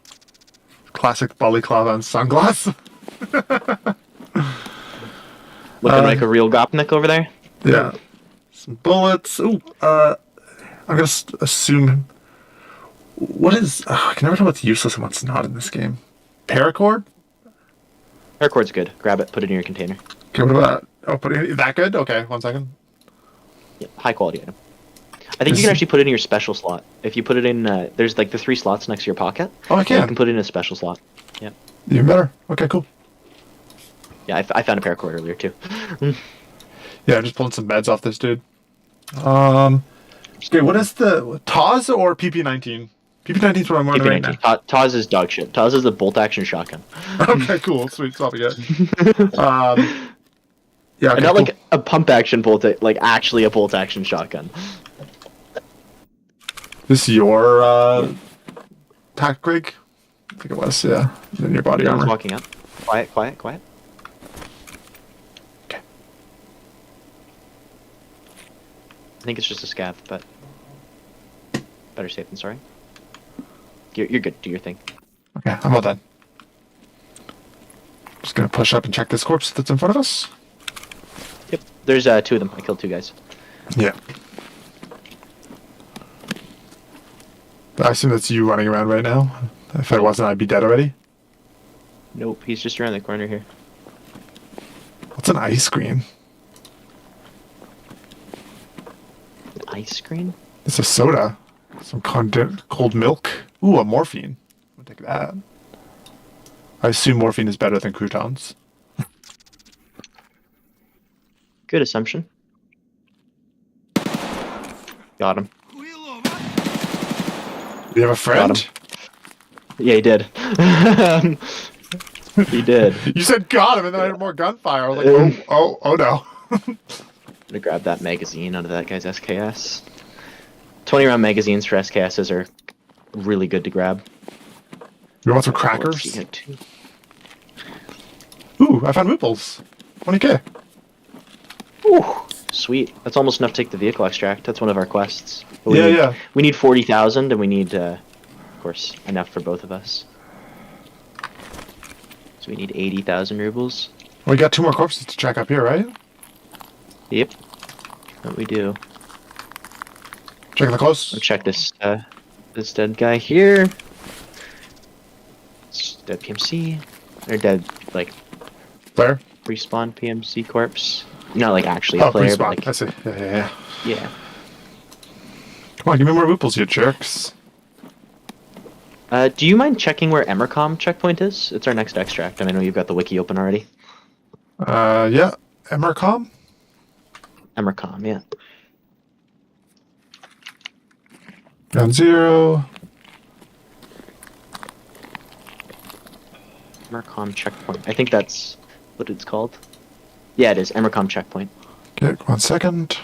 B: Classic balaclava and sunglass.
C: Looking like a real Gopnik over there.
B: Yeah. Some bullets. Ooh, I'm gonna assume. What is? I can never tell what's useless and what's not in this game. Paracord?
C: Paracord's good. Grab it, put it in your container.
B: Okay, what about? Oh, put it that good? Okay, 1 second.
C: Yeah, high quality item. I think you can actually put it in your special slot. If you put it in, there's like the 3 slots next to your pocket.
B: Oh, I
C: You
B: can.
C: can put it in a special slot. Yeah.
B: Even better. Okay, cool.
C: Yeah, I found a paracord earlier too.
B: Yeah, I'm just pulling some beds off this dude. Okay, what is the Taz or PP19? PP19 is what I'm running right now.
C: Taz is dog shit. Taz is the bolt action shotgun.
B: Okay, cool. Sweet. Swap again. Yeah, okay,
C: And not
B: cool.
C: like a pump action bolt, like actually a bolt action shotgun.
B: This your tac rig? I think it was, yeah. And then your body
C: Everyone's
B: armor.
C: walking up. Quiet, quiet, quiet.
B: Okay.
C: I think it's just a scav, but better safe than sorry. You're good. Do your thing.
B: Okay, I'm all done. Just gonna push up and check this corpse that's in front of us.
C: Yep. There's 2 of them. I killed 2 guys.
B: Yeah. I assume that's you running around right now. If it wasn't, I'd be dead already.
C: Nope. He's just around the corner here.
B: What's an ice cream?
C: An ice cream?
B: It's a soda. Some cold milk. Ooh, a morphine. I'll take that. I assume morphine is better than croutons.
C: Good assumption. Got him.
B: Do you have a friend?
C: Got Yeah, he did. He did.
B: You said got him, and then I heard more gunfire. I was like, oh no.
C: I'm gonna grab that magazine out of that guy's SKS. 20-round magazines for SKSs are really good to grab.
B: You want some
C: You
B: crackers?
C: get 2.
B: Ooh, I found Mooples. 20k.
C: Ooh, sweet. That's almost enough to take the vehicle extract. That's one of our quests. But
B: Yeah.
C: We need 40,000, and we need, of course, enough for both of us. So we need 80,000 rubles.
B: We got 2 more corpses to check up here, right?
C: Yep. What we do.
B: Checking the close.
C: Let's check this, this dead guy here. It's dead PMC. Or dead, like,
B: Flare.
C: respawn PMC corpse. Not like actually
B: Oh,
C: a player,
B: respawn.
C: but like,
B: I see. Yeah.
C: yeah.
B: Come on, give me more Mooples, you jerks.
C: Do you mind checking where Emercom checkpoint is? It's our next extract, and I know you've got the wiki open already.
B: Yeah. Emercom?
C: Emercom, yeah.
B: Ground 0.
C: Emercom checkpoint. I think that's what it's called. Yeah, it is. Emercom checkpoint.
B: Okay, 1 second.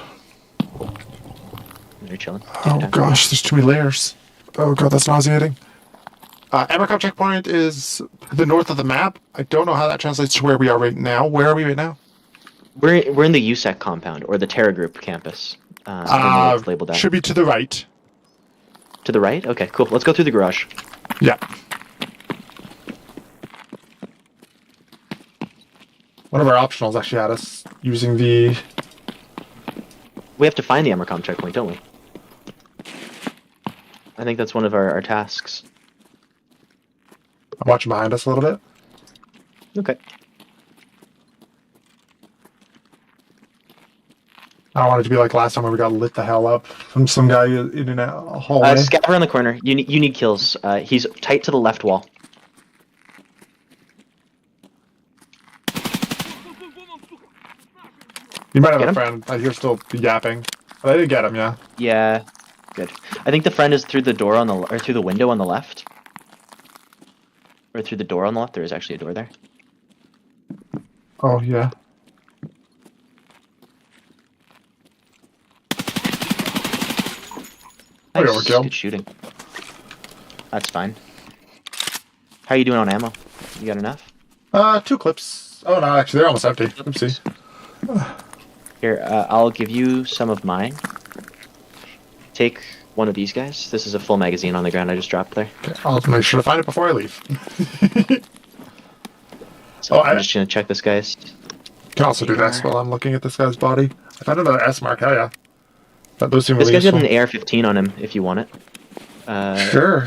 C: They're chilling.
B: Oh gosh, there's too many layers. Oh god, that's nauseating. Emercom checkpoint is to the north of the map. I don't know how that translates to where we are right now. Where are we right now?
C: We're in the USEC compound, or the Terra Group campus. I don't know what's labeled that.
B: Should be to the right.
C: To the right? Okay, cool. Let's go through the garage.
B: Yeah. One of our optionals actually had us using the...
C: We have to find the Emercom checkpoint, don't we? I think that's one of our tasks.
B: I'm watching behind us a little bit.
C: Okay.
B: I don't want it to be like last time where we got lit the hell up from some guy in a hallway.
C: Scav around the corner. You need kills. He's tight to the left wall.
B: You might have
C: Get
B: a
C: him?
B: friend. I hear still yapping. But I did get him, yeah.
C: Yeah, good. I think the friend is through the door on the or through the window on the left, or through the door on the left. There is actually a door there.
B: Oh, yeah.
C: Nice.
B: Overkill.
C: Good shooting. That's fine. How are you doing on ammo? You got enough?
B: 2 clips. Oh, no, actually, they're almost empty. Oopsie.
C: Here, I'll give you some of mine. Take one of these guys. This is a full magazine on the ground I just dropped there.
B: Okay, I'll make sure to find it before I leave.
C: So
B: Oh,
C: I'm
B: I-
C: just gonna check this guy's.
B: Can also do this while I'm looking at this guy's body. I found another S mark, hell yeah. Those seem
C: This
B: really
C: guy's got
B: useful.
C: an AR-15 on him if you want it.
B: Sure.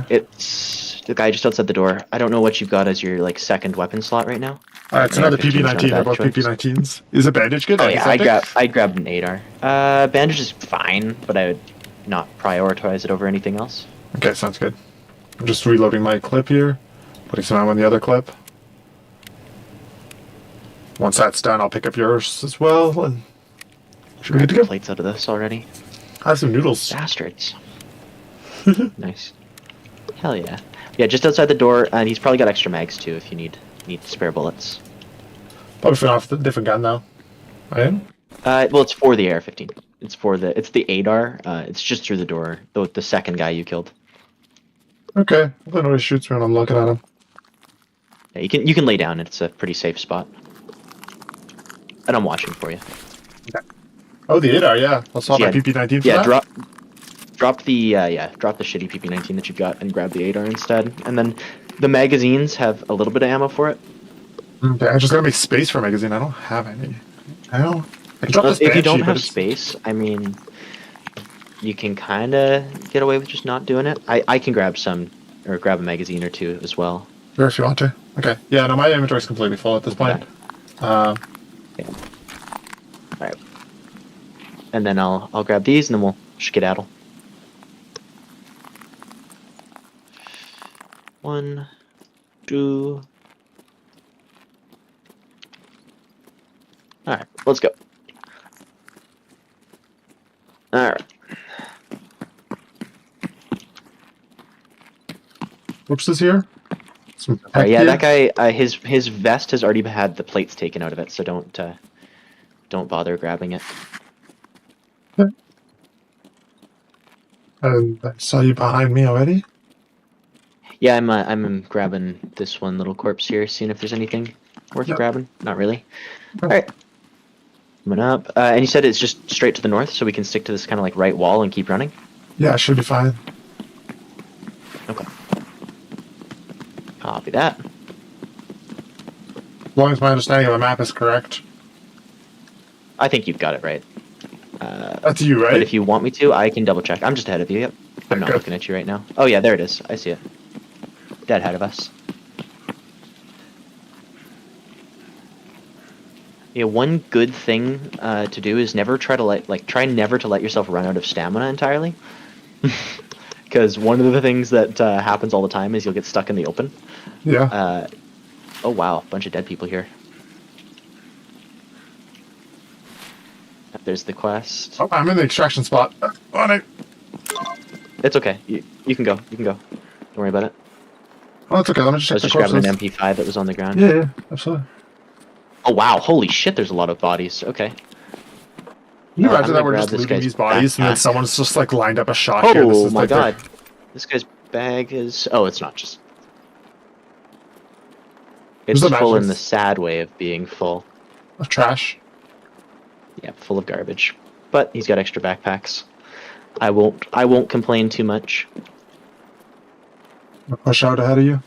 C: It's the guy just outside the door. I don't know what you've got as your like second weapon slot right now.
B: It's another
C: AR-15 's not a
B: PP-19. They're
C: bad
B: both
C: choice.
B: PP-19s. Is a bandage good?
C: Oh yeah,
B: Antiseptic?
C: I grabbed an 8R. Bandage is fine, but I would not prioritize it over anything else.
B: Okay, sounds good. I'm just reloading my clip here. Putting some ammo in the other clip. Once that's done, I'll pick up yours as well, and should be good to go.
C: Plates out of this already.
B: I have some noodles.
C: Bastards. Nice. Hell yeah. Yeah, just outside the door, and he's probably got extra mags too if you need spare bullets.
B: Probably fin off a different gun though. I am?
C: Well, it's for the AR-15. It's the ADAR. It's just through the door. The second guy you killed.
B: Okay. I don't know he shoots me when I'm looking at him.
C: Yeah, you can lay down. It's a pretty safe spot. And I'm watching for you.
B: Oh, the ADAR, yeah. I'll swap my
C: Yeah,
B: PP-19 for
C: Yeah,
B: that.
C: drop the shitty PP-19 that you've got and grab the ADAR instead. And then the magazines have a little bit of ammo for it.
B: Okay, I just gotta make space for a magazine. I don't have any. I can drop this
C: If you don't
B: Banshee, but
C: have
B: it's-
C: space, I mean, you can kind of get away with just not doing it. I can grab some, or grab a magazine or two as well.
B: Sure, if you want to. Okay. Yeah, no, my inventory's completely full at this point.
C: Yeah. Alright. And then I'll grab these and then we'll skedaddle. 1, 2. Alright, let's go. Alright.
B: Whoops is here. Some
C: Alright, yeah,
B: heck
C: that guy, his vest has already had the plates taken out of it, so don't bother grabbing it.
B: And I saw you behind me already.
C: Yeah, I'm grabbing this one little corpse here, seeing if there's anything worth
B: Yep.
C: grabbing. Not really.
B: Okay.
C: Alright. Coming up. And you said it's just straight to the north, so we can stick to this kind of like right wall and keep running?
B: Yeah, should be fine.
C: Okay. Copy that.
B: As long as my understanding of the map is correct.
C: I think you've got it right.
B: That's you, right?
C: But if you want me to, I can double check. I'm just ahead of you, yep. I'm not
B: Good.
C: looking at you right now. Oh yeah, there it is. I see it. Dead ahead of us. Yeah, one good thing to do is never try to try never to let yourself run out of stamina entirely. Because one of the things that happens all the time is you'll get stuck in the open.
B: Yeah.
C: Oh wow, bunch of dead people here. There's the quest.
B: Oh, I'm in the extraction spot. On it.
C: It's okay. You can go. You can go. Don't worry about it.
B: Oh, it's okay. Let me just
C: I
B: check
C: was
B: the
C: just grabbing
B: corpses.
C: an MP5 that was on the ground.
B: Yeah, absolutely.
C: Oh wow, holy shit, there's a lot of bodies. Okay.
B: Can you
C: I'm
B: imagine that
C: gonna
B: we're
C: grab
B: just
C: this
B: looting
C: guy's
B: these bodies and then
C: backpack.
B: someone's just like lined up a shot here? This
C: Oh
B: is
C: my
B: like
C: god. This guy's bag is... Oh, it's not just... It's
B: There's the
C: full in
B: matches.
C: the sad way of being full.
B: of trash.
C: Yeah, full of garbage. But he's got extra backpacks. I won't complain too much.
B: I'll push out ahead of you.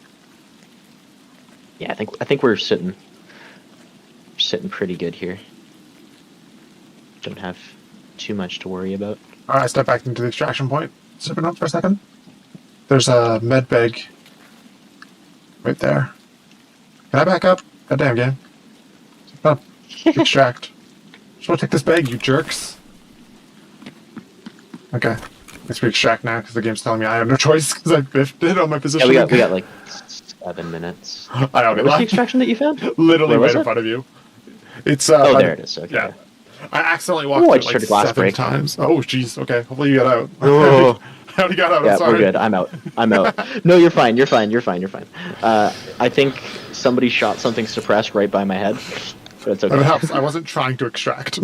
C: Yeah, I think we're sitting sitting pretty good here. Don't have too much to worry about.
B: All right, step back into the extraction point. Zipping up for a second. There's a med bag right there. Can I back up? Goddamn game. Zip up. Extract. Just want to take this bag, you jerks. Okay. Guess we extract now because the game's telling me I have no choice because I biffed it on my position.
C: Yeah, we got like 7 minutes.
B: I don't
C: What's the
B: know.
C: extraction that you found?
B: Literally
C: Where was
B: right in
C: it?
B: front of you. It's
C: Oh, there it is. Okay.
B: Yeah. I accidentally walked
C: Oh, I
B: it
C: just
B: like
C: heard a glass
B: 7
C: break.
B: times. Oh, jeez. Okay. Hopefully you got out.
C: Oh.
B: I already got out.
C: Yeah,
B: I'm sorry.
C: we're good. I'm out. I'm out. No, you're fine. You're fine. You're fine. You're fine. I think somebody shot something suppressed right by my head, but it's
B: That
C: okay.
B: helps. I wasn't trying to extract.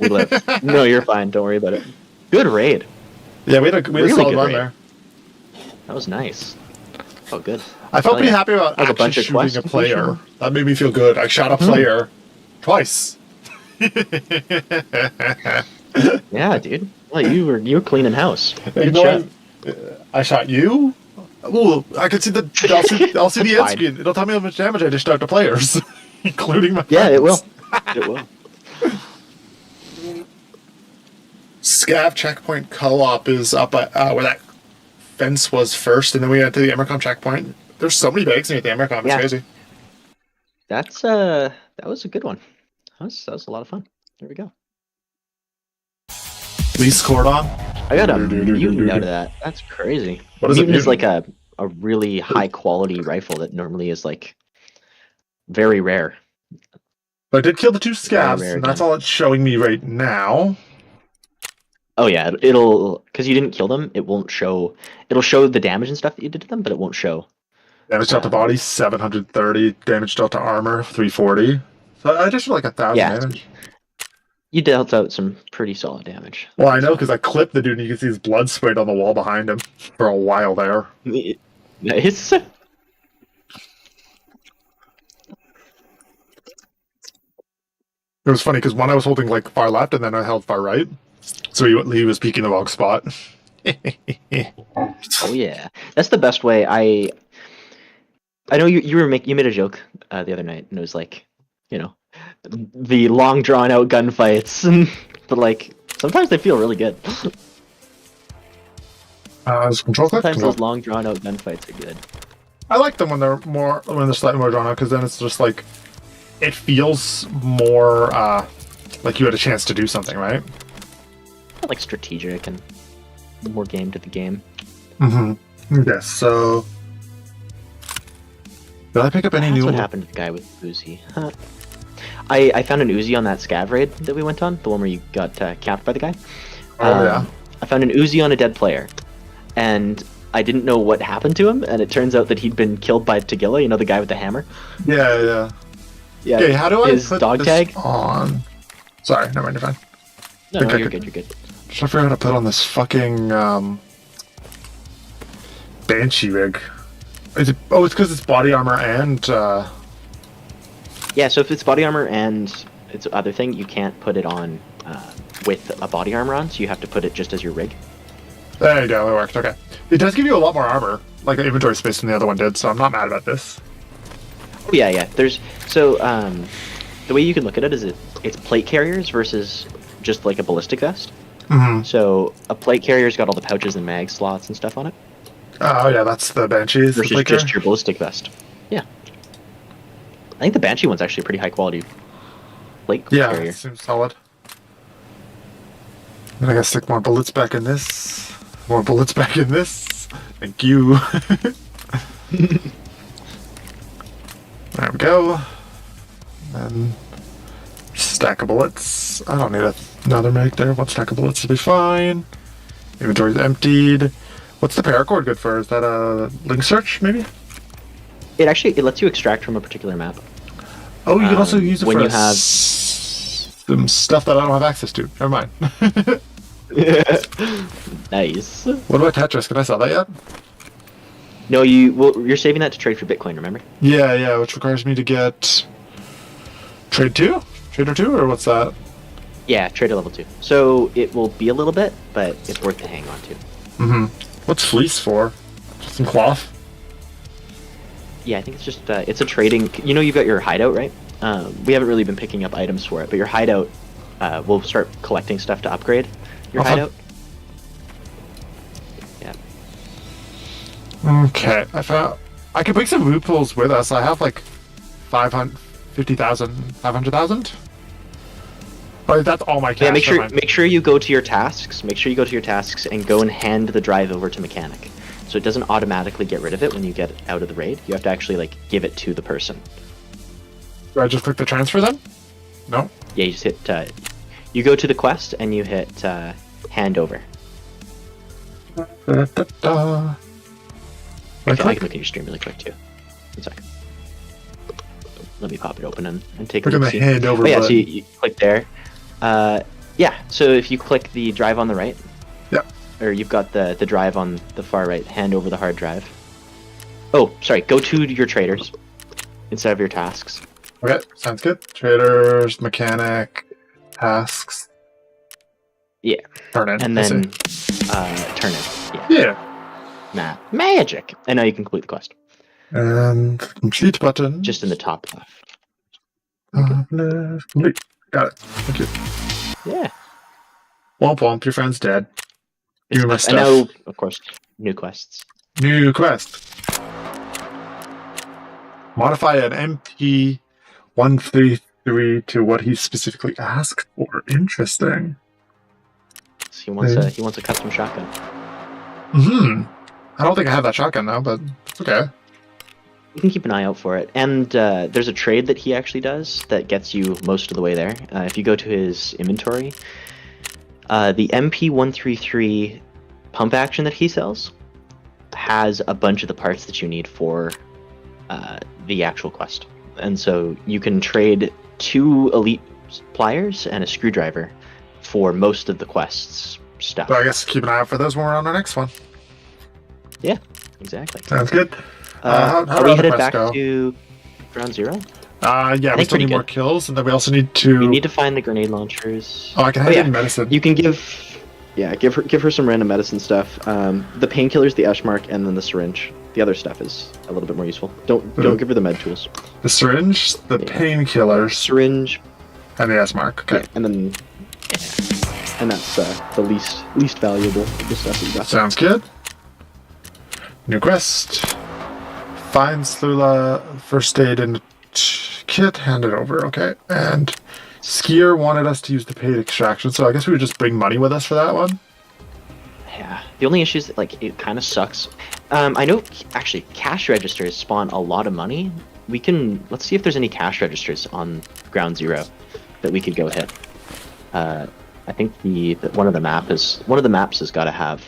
C: We live. No, you're fine. Don't worry about it. Good raid.
B: Yeah, we had a
C: Really
B: solid
C: good
B: run
C: raid.
B: there.
C: That was nice. Oh, good.
B: I felt
C: Oh,
B: pretty
C: yeah.
B: happy about
C: That was a
B: actually
C: bunch of
B: shooting
C: quests
B: a
C: completion.
B: player. That made me feel good. I shot a player twice.
C: Yeah, dude. Well, you were cleaning house.
B: You
C: Good
B: know
C: shot.
B: what? I shot you? Ooh, I can see the I'll see the end
C: Fine.
B: screen. It'll tell me how much damage I dished out to players, including my
C: Yeah, it will.
B: friends.
C: It will.
B: Scav checkpoint co-op is up at where that fence was first, and then we went to the Emercom checkpoint. There's so many bags near the Emercom. It's
C: Yeah.
B: crazy.
C: That was a good one. That was a lot of fun. There we go.
B: Least cordon.
C: I got a mutant out of that. That's crazy.
B: What is a
C: mutant is like
B: mutant?
C: a really high quality rifle that normally is like very rare.
B: But I did kill the 2
C: Very
B: scavs,
C: rare
B: and that's
C: gun.
B: all it's showing me right now.
C: Oh yeah, it'll because you didn't kill them. It won't show. It'll show the damage and stuff that you did to them, but it won't show.
B: Damage dealt to body 730. Damage dealt to armor 340. So I just feel like 1,000
C: Yeah.
B: damage.
C: You dealt out some pretty solid damage.
B: Well, I know because I clipped the dude, and you can see his blood sprayed on the wall behind him for a while there.
C: Nice.
B: It was funny because one I was holding like far left, and then I held far right. So he was peeking the wrong spot.
C: Oh yeah, that's the best way. I know you made a joke the other night, and it was like, you know, the long drawn out gunfights, but like sometimes they feel really good.
B: Is control click?
C: Sometimes
B: Control.
C: those long drawn out gunfights are good.
B: I like them when they're slightly more drawn out because then it's just like it feels more like you had a chance to do something, right?
C: Like strategic and more game to the game.
B: Mm-hmm. Yes. So, did I pick up any
C: That's
B: new?
C: what happened to the guy with Uzi. Huh. I found an Uzi on that scav raid that we went on, the one where you got capped by the guy.
B: Oh yeah.
C: I found an Uzi on a dead player, and I didn't know what happened to him, and it turns out that he'd been killed by Tagilla, you know, the guy with the hammer.
B: Yeah, yeah.
C: Yeah.
B: Okay, how do I
C: his
B: put
C: dog
B: this
C: tag?
B: on? Sorry, never mind. You're fine.
C: No,
B: think
C: no,
B: I
C: you're
B: could-
C: good. You're good.
B: Just I forgot how to put on this fucking Banshee rig. Is it? Oh, it's because it's body armor and.
C: Yeah. So if it's body armor and it's other thing, you can't put it on with a body armor on. So you have to put it just as your rig.
B: There you go. It worked. Okay. It does give you a lot more armor, like inventory space than the other one did. So I'm not mad about this.
C: Oh yeah, yeah. There's so the way you can look at it is it's plate carriers versus just like a ballistic vest.
B: Mm-hmm.
C: So a plate carrier's got all the pouches and mag slots and stuff on it,
B: Oh yeah, that's the Banshees. the
C: versus
B: plate
C: just
B: carrier.
C: your ballistic vest. Yeah. I think the Banshee one's actually a pretty high quality plate
B: Yeah,
C: carrier.
B: it seems solid. Then I gotta stick more bullets back in this. More bullets back in this. Thank you. There we go. And stack of bullets. I don't need another mag there. One stack of bullets will be fine. Inventory's emptied. What's the paracord good for? Is that a link search, maybe?
C: It lets you extract from a particular map.
B: Oh, you can also use it
C: when
B: for
C: you have-
B: some stuff that I don't have access to. Never mind.
C: Nice.
B: What about Tetris? Can I sell that yet?
C: No, you're saving that to trade for Bitcoin. Remember?
B: Yeah, yeah, which requires me to get trade 2? Trader 2, or what's that?
C: Yeah, trade at level 2. So it will be a little bit, but it's worth to hang on to.
B: Mm-hmm. What's fleece for? Just some cloth?
C: Yeah, I think it's just it's a trading. You know, you've got your hideout, right? We haven't really been picking up items for it, but your hideout, we'll start collecting stuff to upgrade your
B: Okay.
C: hideout. Yeah.
B: Okay, I can bring some loot pools with us. I have like 550,000, 500,000. But that's all my cash.
C: Yeah,
B: never mind.
C: make sure you go to your tasks. Make sure you go to your tasks and go and hand the drive over to mechanic. So it doesn't automatically get rid of it when you get out of the raid. You have to actually like give it to the person.
B: Do I just click the transfer then? No.
C: Yeah, you just hit. You go to the quest and you hit hand over.
B: Da-da-da-da.
C: I
B: Right
C: can
B: click.
C: look at your stream really quick too. One second. Let me pop it open and take a
B: Look at
C: look.
B: the hand over
C: Oh, yeah, so
B: button.
C: you click there. Yeah, so if you click the drive on the right,
B: Yeah.
C: or you've got the drive on the far right, hand over the hard drive. Oh, sorry, go to your traders instead of your tasks.
B: Okay, sounds good. Traders, mechanic, tasks.
C: Yeah,
B: Turn in.
C: and
B: I see.
C: then turn it. Yeah,
B: Yeah.
C: magic! And now you can complete the quest,
B: And complete button.
C: just in the top left.
B: Left. Complete. Got it. Thank you.
C: Yeah.
B: Womp womp, your friend's dead. Give me my
C: And
B: stuff.
C: now, of course, new quests.
B: New quest. Modify an MP133 to what he specifically asked for. Interesting.
C: So he wants a custom shotgun.
B: I don't think I have that shotgun now, but it's okay.
C: You can keep an eye out for it. And there's a trade that he actually does that gets you most of the way there. If you go to his inventory, the MP133 pump action that he sells has a bunch of the parts that you need for the actual quest. And so you can trade 2 elite pliers and a screwdriver for most of the quest's stuff.
B: So I guess keep an eye out for those when we're on our next one.
C: Yeah, exactly.
B: Sounds good.
C: Are
B: How
C: we
B: do other
C: headed
B: quests
C: back
B: go?
C: to ground zero?
B: Yeah, we
C: think
B: still
C: pretty
B: need more
C: good.
B: kills, and then we also need to.
C: We need to find the grenade launchers.
B: Oh, I can
D: Oh,
B: have
D: yeah.
B: in medicine.
D: You can give her some random medicine stuff. The painkillers, the ash mark, and then the syringe. The other stuff is a little bit more useful. Don't give her the med tools.
B: The syringe, the
D: Yeah.
B: painkillers,
D: Syringe,
B: and the S mark. Okay.
D: yeah, and then and that's the least valuable of the stuff that you got.
B: Sounds good. New quest. Find Slula first aid in the kit, hand it over, okay. And Skier wanted us to use the paid extraction, so I guess we would just bring money with us for that one.
C: Yeah. The only issue is that, like, it kind of sucks. I know, actually, cash registers spawn a lot of money. Let's see if there's any cash registers on ground zero that we could go hit. I think one of the maps has got to have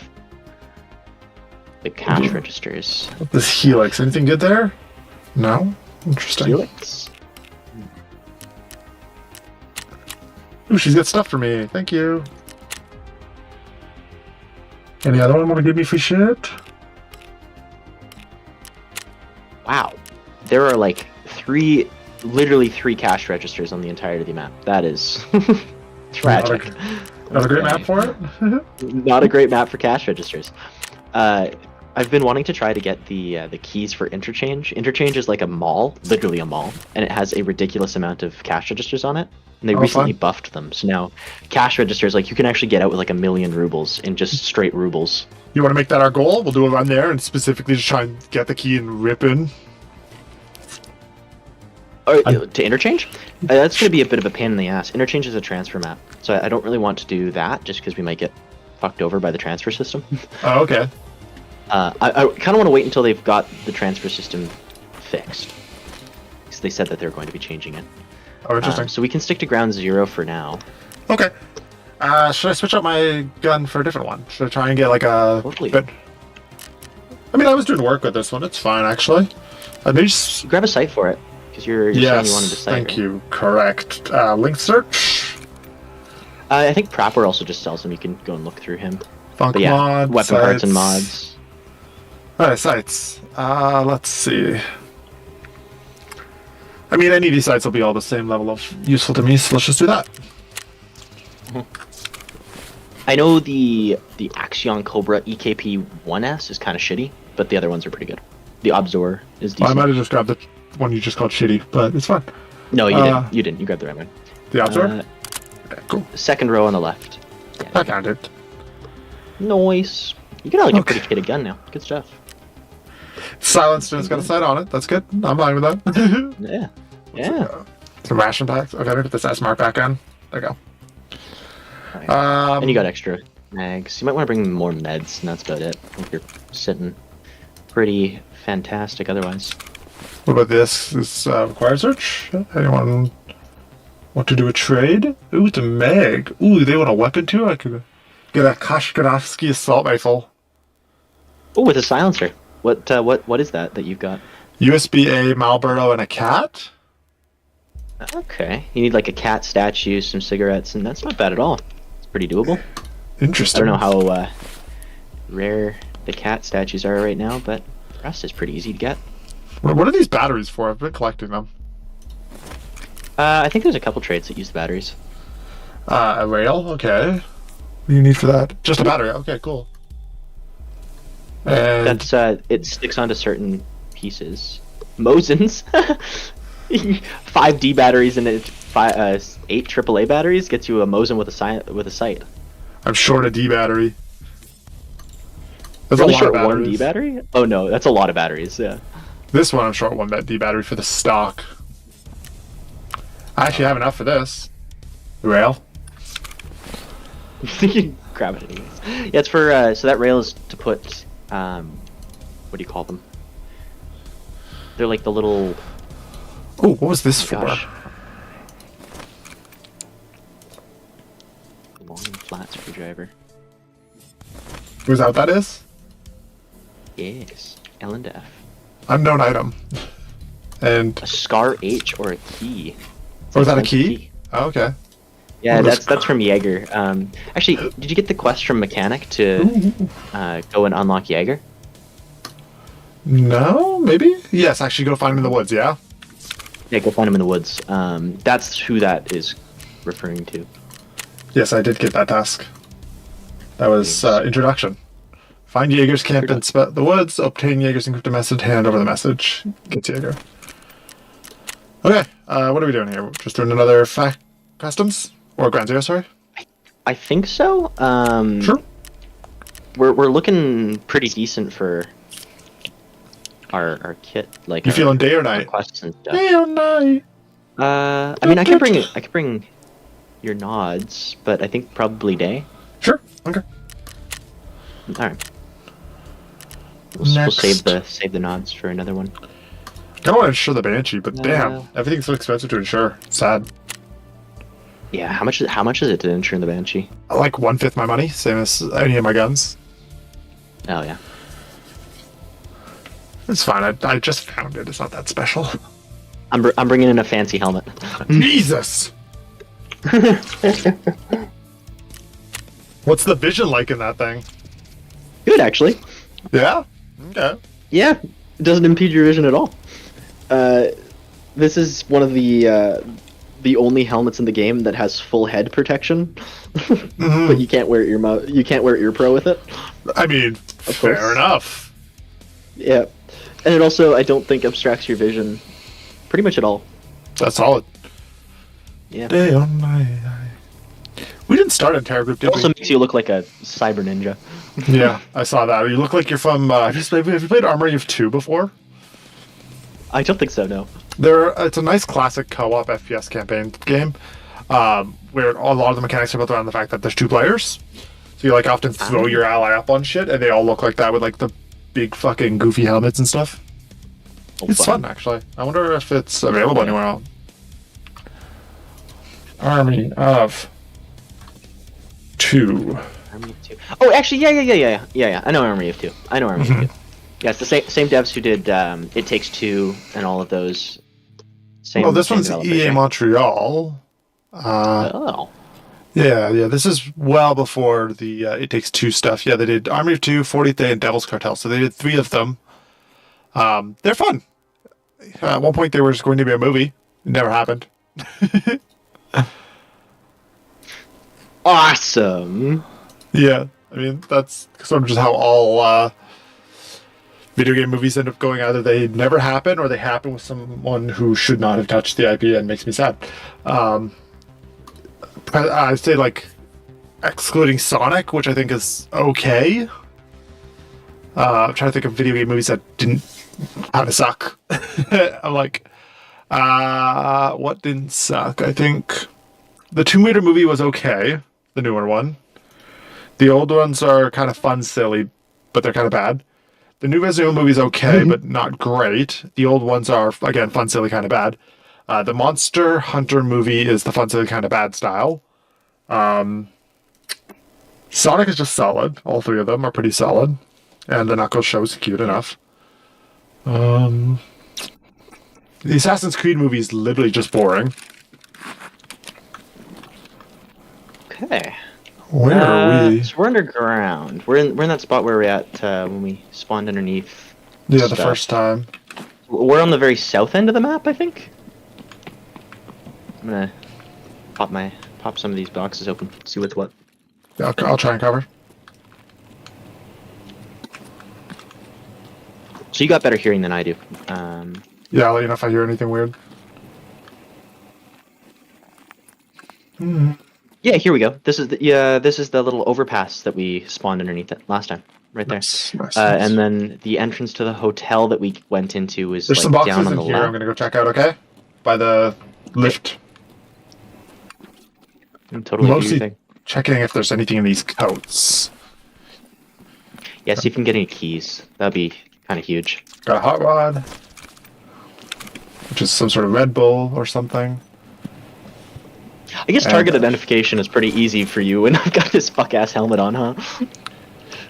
C: the cash registers.
B: This Helix, anything good there? No? Interesting.
C: Helix.
B: Ooh, she's got stuff for me. Thank you. Any other one want to give me free shit?
C: Wow. There are like literally three cash registers on the entirety of the map. That is tragic.
B: Not a great map for it?
C: Not a great map for cash registers. I've been wanting to try to get the keys for Interchange. Interchange is like a mall, literally a mall, and it has a ridiculous amount of cash registers on it. And they
B: Oh,
C: recently
B: fun.
C: buffed them, so now cash registers, like, you can actually get out with like 1 million rubles in just straight rubles.
B: You want to make that our goal? We'll do a run there and specifically just try and get the key and rip in.
C: Or, to Interchange? That's going to be a bit of a pain in the ass. Interchange is a transfer map, so I don't really want to do that just because we might get fucked over by the transfer system.
B: Oh, okay.
C: I kind of want to wait until they've got the transfer system fixed. Because they said that they're going to be changing it.
B: Oh, interesting.
C: So we can stick to ground zero for now.
B: Okay. Should I switch out my gun for a different one? Should I try and get like a...
C: Totally.
B: I mean, I was doing work with this one. It's fine, actually. Maybe just...
C: Grab a sight for it, because you're saying
B: Yes,
C: you wanted a sight.
B: thank
C: right?
B: you. Correct. Link search.
C: I think Prapper also just sells them. You can go and look through him.
B: Funk
C: But yeah,
B: mod,
C: weapon parts and
B: sights.
C: mods.
B: Alright, sites. Let's see. I mean, any of these sites will be all the same level of useful to me, so let's just do that.
C: I know the Axion Cobra EKP 1S is kind of shitty, but the other ones are pretty good. The Obzor is
B: Well, I
C: decent.
B: might have just grabbed the one you just called shitty, but it's fine.
C: No, you
B: Uh,
C: didn't. You didn't. You grabbed the right one.
B: The outdoor?
C: Uh,
B: Yeah, cool.
C: second row on the left.
B: I counted.
C: Nice. You can like a
B: Okay.
C: pretty kid gun now. Good stuff.
B: Silenced and it's got a sight on it. That's good. I'm fine with that.
C: Yeah. Yeah.
B: Some ration packs. Okay, let me put this S mark back on. There you go.
C: Alright.
B: Um,
C: And you got extra mags. You might want to bring more meds, and that's about it. I think you're sitting pretty fantastic otherwise.
B: What about this? This required search? Anyone want to do a trade? Ooh, it's a mag. Ooh, they want a weapon too? I could get a Kashkarovsky assault rifle.
C: Oh, with a silencer. What is that you've got?
B: USB-A, Marlboro, and a cat?
C: Okay. You need like a cat statue, some cigarettes, and that's not bad at all. It's pretty doable. I
B: Interesting.
C: don't know how rare the cat statues are right now, but the rest is pretty easy to get.
B: What are these batteries for? I've been collecting them.
C: I think there's a couple trades that use the batteries.
B: A rail? Okay. What do you need for that? Just a battery. Okay, cool. And
C: That's it sticks onto certain pieces. Mosins, 5D batteries and 8 AAA batteries gets you a Mosin with a sight.
B: I'm short a D battery. That's
C: Really
B: a lot
C: short
B: of
C: one
B: batteries.
C: D battery? Oh no, that's a lot of batteries. Yeah.
B: This one I'm short one D battery for the stock. I actually have enough for this. Rail.
C: You can grab it anyways. Yeah, it's for so that rail is to put what do you call them? They're like the little
B: Oh, what was this for?
C: gosh. Long and flat screwdriver.
B: Was that what that is?
C: Yes. L and F.
B: Unknown item. And
C: A scar H or a key. It's
B: oh, was that a
C: like
B: key? Oh, okay.
C: Yeah,
B: What was-
C: that's from Jaeger. Actually, did you get the quest from Mechanic to go and unlock Jaeger?
B: No, maybe? Yes, actually go find him in the woods, yeah?
C: Yeah, go find him in the woods. That's who that is referring to.
B: Yes, I did get that task. That was introduction. Find Jaeger's camp in the woods, obtain Jaeger's encrypted message, hand over the message. Gets Jaeger. Okay, what are we doing here? Just doing another customs? Or Grand Zero, sorry?
C: I think so.
B: Sure.
C: We're looking pretty decent for our kit. Like
B: You
C: our-
B: feeling day or
C: our
B: night?
C: quests and stuff.
B: Day or night?
C: I mean, I could bring your nods, but I think probably day.
B: Sure, okay.
C: All right. We'll
B: Next.
C: save the nods for another one.
B: I kind of want to insure the Banshee, but
C: No.
B: damn, everything's so expensive to insure. Sad.
C: Yeah, how much is it to insure the Banshee?
B: I like 1/5 my money, same as any of my guns.
C: Oh yeah.
B: It's fine. I just found it. It's not that special.
C: I'm bringing in a fancy helmet.
B: Jesus. What's the vision like in that thing?
C: Good actually.
B: Yeah. Okay.
C: Yeah, it doesn't impede your vision at all. This is one of the only helmets in the game that has full head protection, but you can't wear you can't wear ear pro with it.
B: I mean, fair
C: course.
B: enough.
C: Yeah, and it also I don't think abstracts your vision pretty much at all.
B: That's solid.
C: Yeah.
B: Day or night. We didn't start in Terror Group, did
C: It also
B: we?
C: makes you look like a cyber ninja.
B: Yeah, I saw that. You look like you're from. Have you played Armory of 2 before?
C: I don't think so. No.
B: It's a nice classic co-op FPS campaign game, where a lot of the mechanics are built around the fact that there's 2 players. So you like often throw your ally up on shit, and they all look like that with like the big fucking goofy helmets and stuff. It's fun actually. I wonder if it's available anywhere else. Army of 2.
C: Army of 2. Oh, actually, yeah. I know Army of 2. I know Army of 2. Yeah, it's the same devs who did It Takes Two and all of those. Same.
B: Oh, this
C: same
B: one's
C: developers,
B: EA
C: right?
B: Montreal.
C: Oh.
B: Yeah. This is well before the It Takes Two stuff. Yeah, they did Army of 2, 40th Day, and Devil's Cartel. So they did 3 of them. They're fun. At one point, they were just going to be a movie. It never happened.
C: Awesome.
B: Yeah, I mean, that's sort of just how all video game movies end up going either they never happen or they happen with someone who should not have touched the IP, and makes me sad. I'd say like excluding Sonic, which I think is okay. I'm trying to think of video game movies that didn't kind of suck. I'm like, what didn't suck? I think the Tomb Raider movie was okay, the newer one. The old ones are kind of fun, silly, but they're kind of bad. The new Resident Evil movie is okay, but not great. The old ones are, again, fun, silly, kind of bad. The Monster Hunter movie is the fun, silly, kind of bad style. Sonic is just solid. All three of them are pretty solid. And the Knuckles show is cute enough. The Assassin's Creed movie is literally just boring.
C: Okay.
B: Where are we?
C: So we're underground. We're in that spot where we're at when we spawned underneath.
B: Yeah, the
C: stuff.
B: first time.
C: We're on the very south end of the map, I think. I'm gonna pop some of these boxes open, see what's what.
B: Yeah, I'll try and cover.
C: So you got better hearing than I do.
B: Yeah, I'll let you know if I hear anything weird.
C: Yeah, here we go. This is the little overpass that we spawned underneath it last time, right there.
B: Nice.
C: And then the entrance to the hotel that we went into is
B: There's
C: like
B: some boxes
C: down on
B: in
C: the
B: here.
C: left.
B: I'm gonna go check out. Okay, by the lift.
C: Totally do your
B: Mostly
C: thing.
B: checking if there's anything in these coats.
C: Yeah, see if you can get any keys. That'd be kind of huge.
B: Got a hot rod, which is some sort of Red Bull or something.
C: I guess
B: And,
C: target identification is pretty easy for you when I've got this fuck ass helmet on, huh?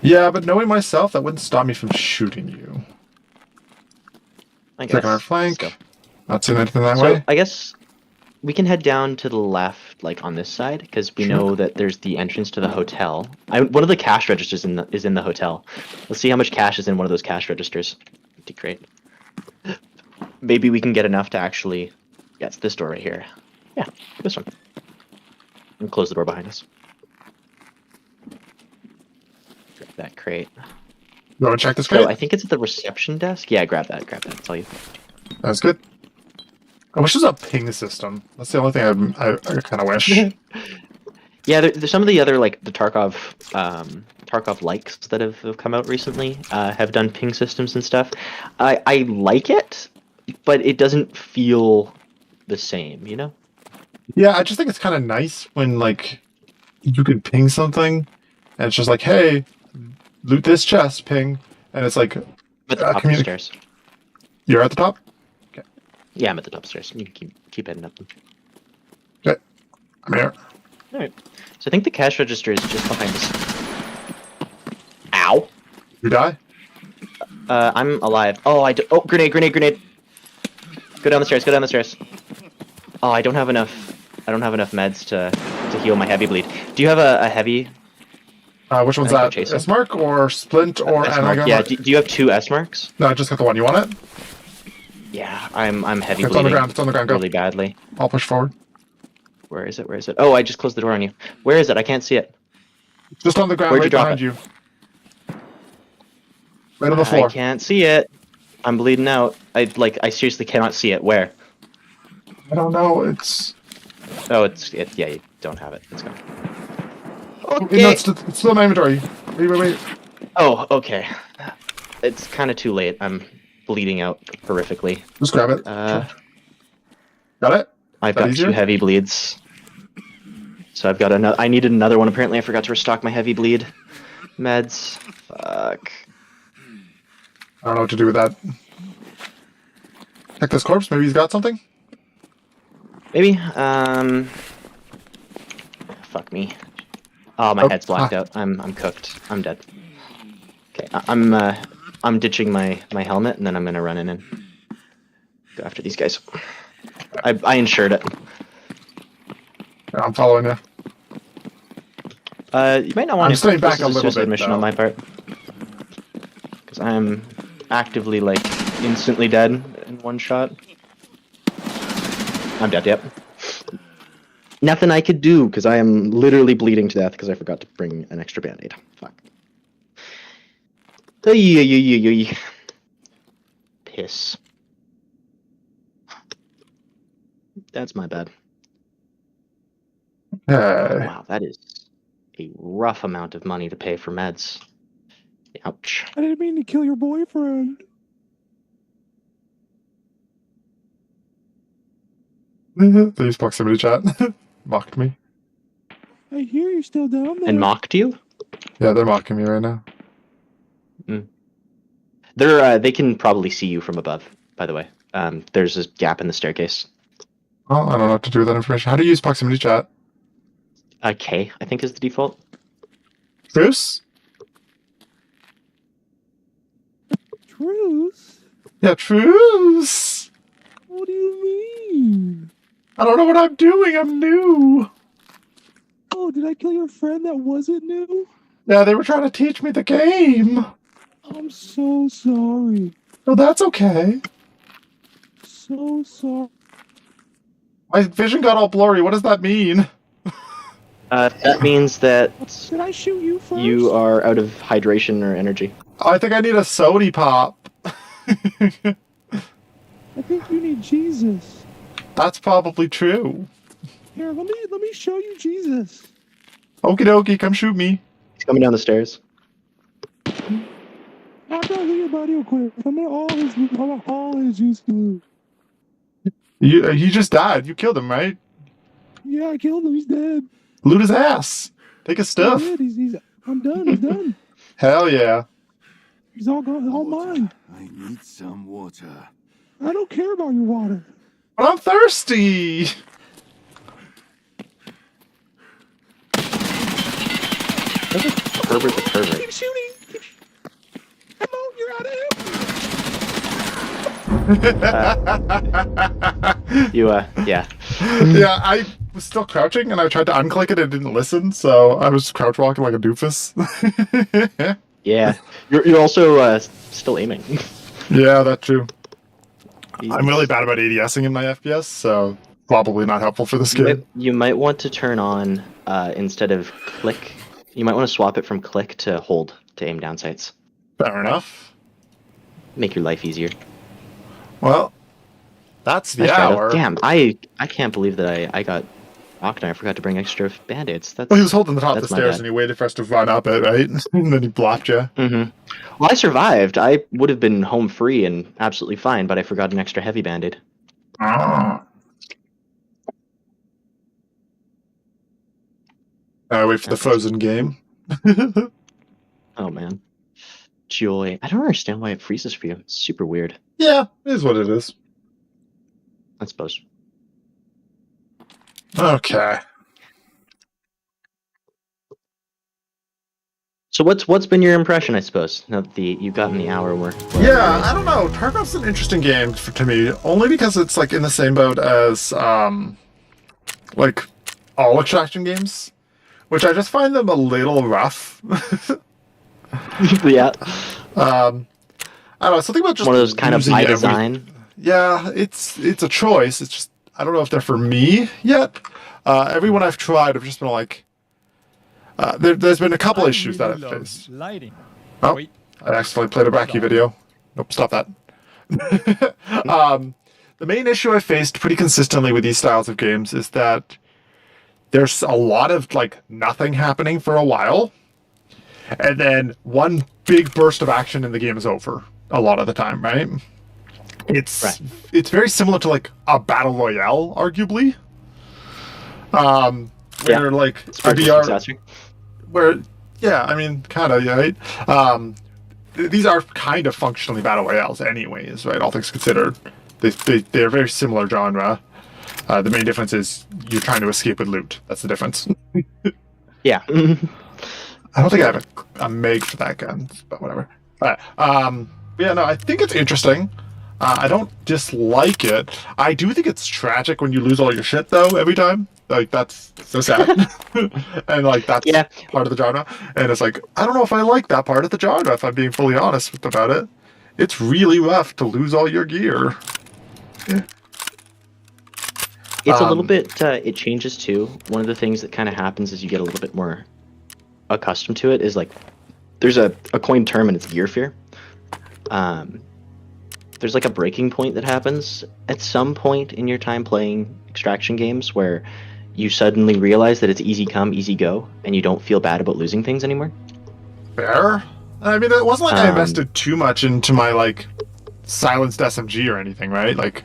B: Yeah, but knowing myself, that wouldn't stop me from shooting you.
C: I guess.
B: Checking our flank.
C: Let's
B: Not seeing anything that
C: go.
B: way.
C: So I guess we can head down to the left, like on this side, because we
B: Sure.
C: know that there's the entrance to the hotel. One of the cash registers is in the hotel. Let's see how much cash is in one of those cash registers. Empty crate. Maybe we can get enough to actually. Yeah, it's this door right here. Yeah, this one. And close the door behind us. Grab that crate.
B: You want to check this
C: So
B: crate?
C: I think it's at the reception desk. Yeah, grab that. Grab that. That's all you.
B: That's good. I wish there was a ping system. That's the only thing I kind of wish.
C: Yeah, there's some of the other like the Tarkov likes that have come out recently have done ping systems and stuff. I like it, but it doesn't feel the same, you know?
B: Yeah, I just think it's kind of nice when like you can ping something, and it's just like, hey, loot this chest, ping, and it's like,
C: I'm at the top of the stairs.
B: You're at the top.
C: Yeah, I'm at the top stairs. You can keep heading up them.
B: Okay, I'm here.
C: All right. So I think the cash register is just behind us. Ow.
B: You die?
C: I'm alive. Oh, oh, grenade. Go down the stairs. Go down the stairs. Oh, I don't have enough meds to heal my heavy bleed. Do you have a heavy?
B: Which one's
C: I can
B: that?
C: chase him.
B: S-Mark or Splint or
C: S mark?
B: Anagon?
C: Yeah. Do you have 2 S marks?
B: No, I just got the one. You want it?
C: Yeah, I'm heavy
B: It's on the
C: bleeding.
B: ground. It's on the ground. Go.
C: Really badly.
B: I'll push forward.
C: Where is it? Oh, I just closed the door on you. Where is it? I can't see it.
B: Just on the ground,
C: Where'd you
B: right
C: drop
B: behind
C: it?
B: you. Right on the floor.
C: I can't see it. I'm bleeding out. I seriously cannot see it. Where?
B: I don't know. It's.
C: Oh, yeah, you don't have it. It's gone.
B: No,
C: Okay.
B: it's still in my inventory. Wait.
C: Oh, okay. It's kind of too late. I'm bleeding out horrifically.
B: Just grab it. Sure. Got it?
C: I've
B: That
C: got
B: easier?
C: 2 heavy bleeds. So I've got another. I needed another one. Apparently, I forgot to restock my heavy bleed meds. Fuck.
B: I don't know what to do with that. Check this corpse. Maybe he's got something.
C: Maybe. Fuck me. Oh, my
B: Oh,
C: head's blacked out. I'm cooked. I'm dead. Okay, I'm ditching my helmet and then I'm gonna run in and go after these guys. I insured it.
B: Yeah, I'm following you.
C: You might not want
B: I'm
C: to.
B: staying back
C: This is
B: a little
C: suicide
B: bit,
C: mission
B: though.
C: on my part because I am actively like instantly dead in one shot. I'm dead. Yep. Nothing I could do because I am literally bleeding to death because I forgot to bring an extra band-aid. Fuck. piss. That's my bad.
B: Okay.
C: Wow, that is a rough amount of money to pay for meds. Ouch.
E: I didn't mean to kill your boyfriend.
B: They use proximity chat. Mocked me.
E: I hear you're still down there.
C: And mocked you?
B: Yeah, they're mocking me right now.
C: They can probably see you from above, by the way. There's a gap in the staircase.
B: Oh, I don't know what to do with that information. How do you use proximity chat?
C: K, I think, is the default.
B: Bruce?
E: Truce?
B: Yeah, truce.
E: What do you mean?
B: I don't know what I'm doing. I'm new.
E: Oh, did I kill your friend that wasn't new?
B: Yeah, they were trying to teach me the game.
E: I'm so sorry.
B: Oh, that's okay.
E: So sorry.
B: My vision got all blurry. What does that mean?
C: That means that
E: Did I shoot you first?
C: you are out of hydration or energy.
B: I think I need a sody pop.
E: I think you need Jesus.
B: That's probably true.
E: Here, let me show you Jesus.
B: Okie dokie, come shoot me.
C: He's coming down the stairs.
E: I'm gonna get your body real quick. I'm gonna all his juice loot.
B: He just died. You killed him, right?
E: Yeah, I killed him. He's dead.
B: Loot his ass. Take his stuff.
E: He's dead. I'm done. He's done.
B: Hell yeah.
E: He's all gone. All mine.
F: I need some water.
E: I don't care about your water.
B: But I'm thirsty.
C: Herbert the pervert.
E: Keep shooting. Come on, you're out of here.
C: You, yeah.
B: Yeah, I was still crouching and I tried to unclick it and it didn't listen, so I was crouch walking like a doofus.
C: Yeah. You're also still aiming.
B: Yeah, that's true. I'm really bad about ADSing in my FPS, so probably not helpful for this game.
C: You might want to turn on, instead of click, you might want to swap it from click to hold to aim down sights.
B: Fair enough.
C: Make your life easier.
B: Well, that's the
C: Nice try, though.
B: hour.
C: Damn, I can't believe that I got knocked and I forgot to bring extra band-aids. That's
B: Well, he was holding the top of
C: that's
B: the
C: my
B: stairs
C: bad.
B: and he waited for us to run up it, right? And then he blocked you.
C: Mm-hmm. Well, I survived. I would have been home free and absolutely fine, but I forgot an extra heavy band-aid.
B: Ah. Wait for the frozen game.
C: Oh, man. Joy. I don't understand why it freezes for you. It's super weird,
B: Yeah, it is what it is.
C: I suppose.
B: Okay.
C: So what's been your impression, I suppose, now that you've gotten the hour where
B: Yeah, I don't know. Tarkov's an interesting game to me, only because it's like in the same boat as like all extraction games, which I just find them a little rough.
C: Yeah.
B: I don't know, something about just
C: One of those kind of
B: using
C: by
B: every-
C: design.
B: Yeah, it's a choice. It's just I don't know if they're for me yet. Everyone I've tried, I've just been like, there's been a couple issues that I've faced.
F: Lighting.
B: Oh,
F: Wait.
B: I accidentally played a Bracky video. Nope, stop that. The main issue I faced pretty consistently with these styles of games is that there's a lot of like nothing happening for a while, and then one big burst of action and the game is over a lot of the time, right? It's
C: Right.
B: it's very similar to like a battle royale, arguably. Where like a
C: Spark's
B: VR,
C: successor.
B: where yeah, I mean, kind of, right? These are kind of functionally battle royales, anyways, right? All things considered, they're very similar genre. The main difference is you're trying to escape with loot. That's the difference.
C: Yeah.
B: I don't think I have a meg for that gun, but whatever. But yeah, no, I think it's interesting. I don't dislike it. I do think it's tragic when you lose all your shit, though, every time. Like, that's so sad. And, like, that's
C: Yeah.
B: part of the genre. And it's like, I don't know if I like that part of the genre, if I'm being fully honest about it. It's really rough to lose all your gear.
C: It's a little bit, it changes too. One of the things that kind of happens as you get a little bit more accustomed to it is like, there's a coined term and it's gear fear. there's like a breaking point that happens at some point in your time playing extraction games where you suddenly realize that it's easy come, easy go, and you don't feel bad about losing things anymore.
B: Fair. I mean, it wasn't like I
C: Um,
B: invested too much into my like silenced SMG or anything, right? Like,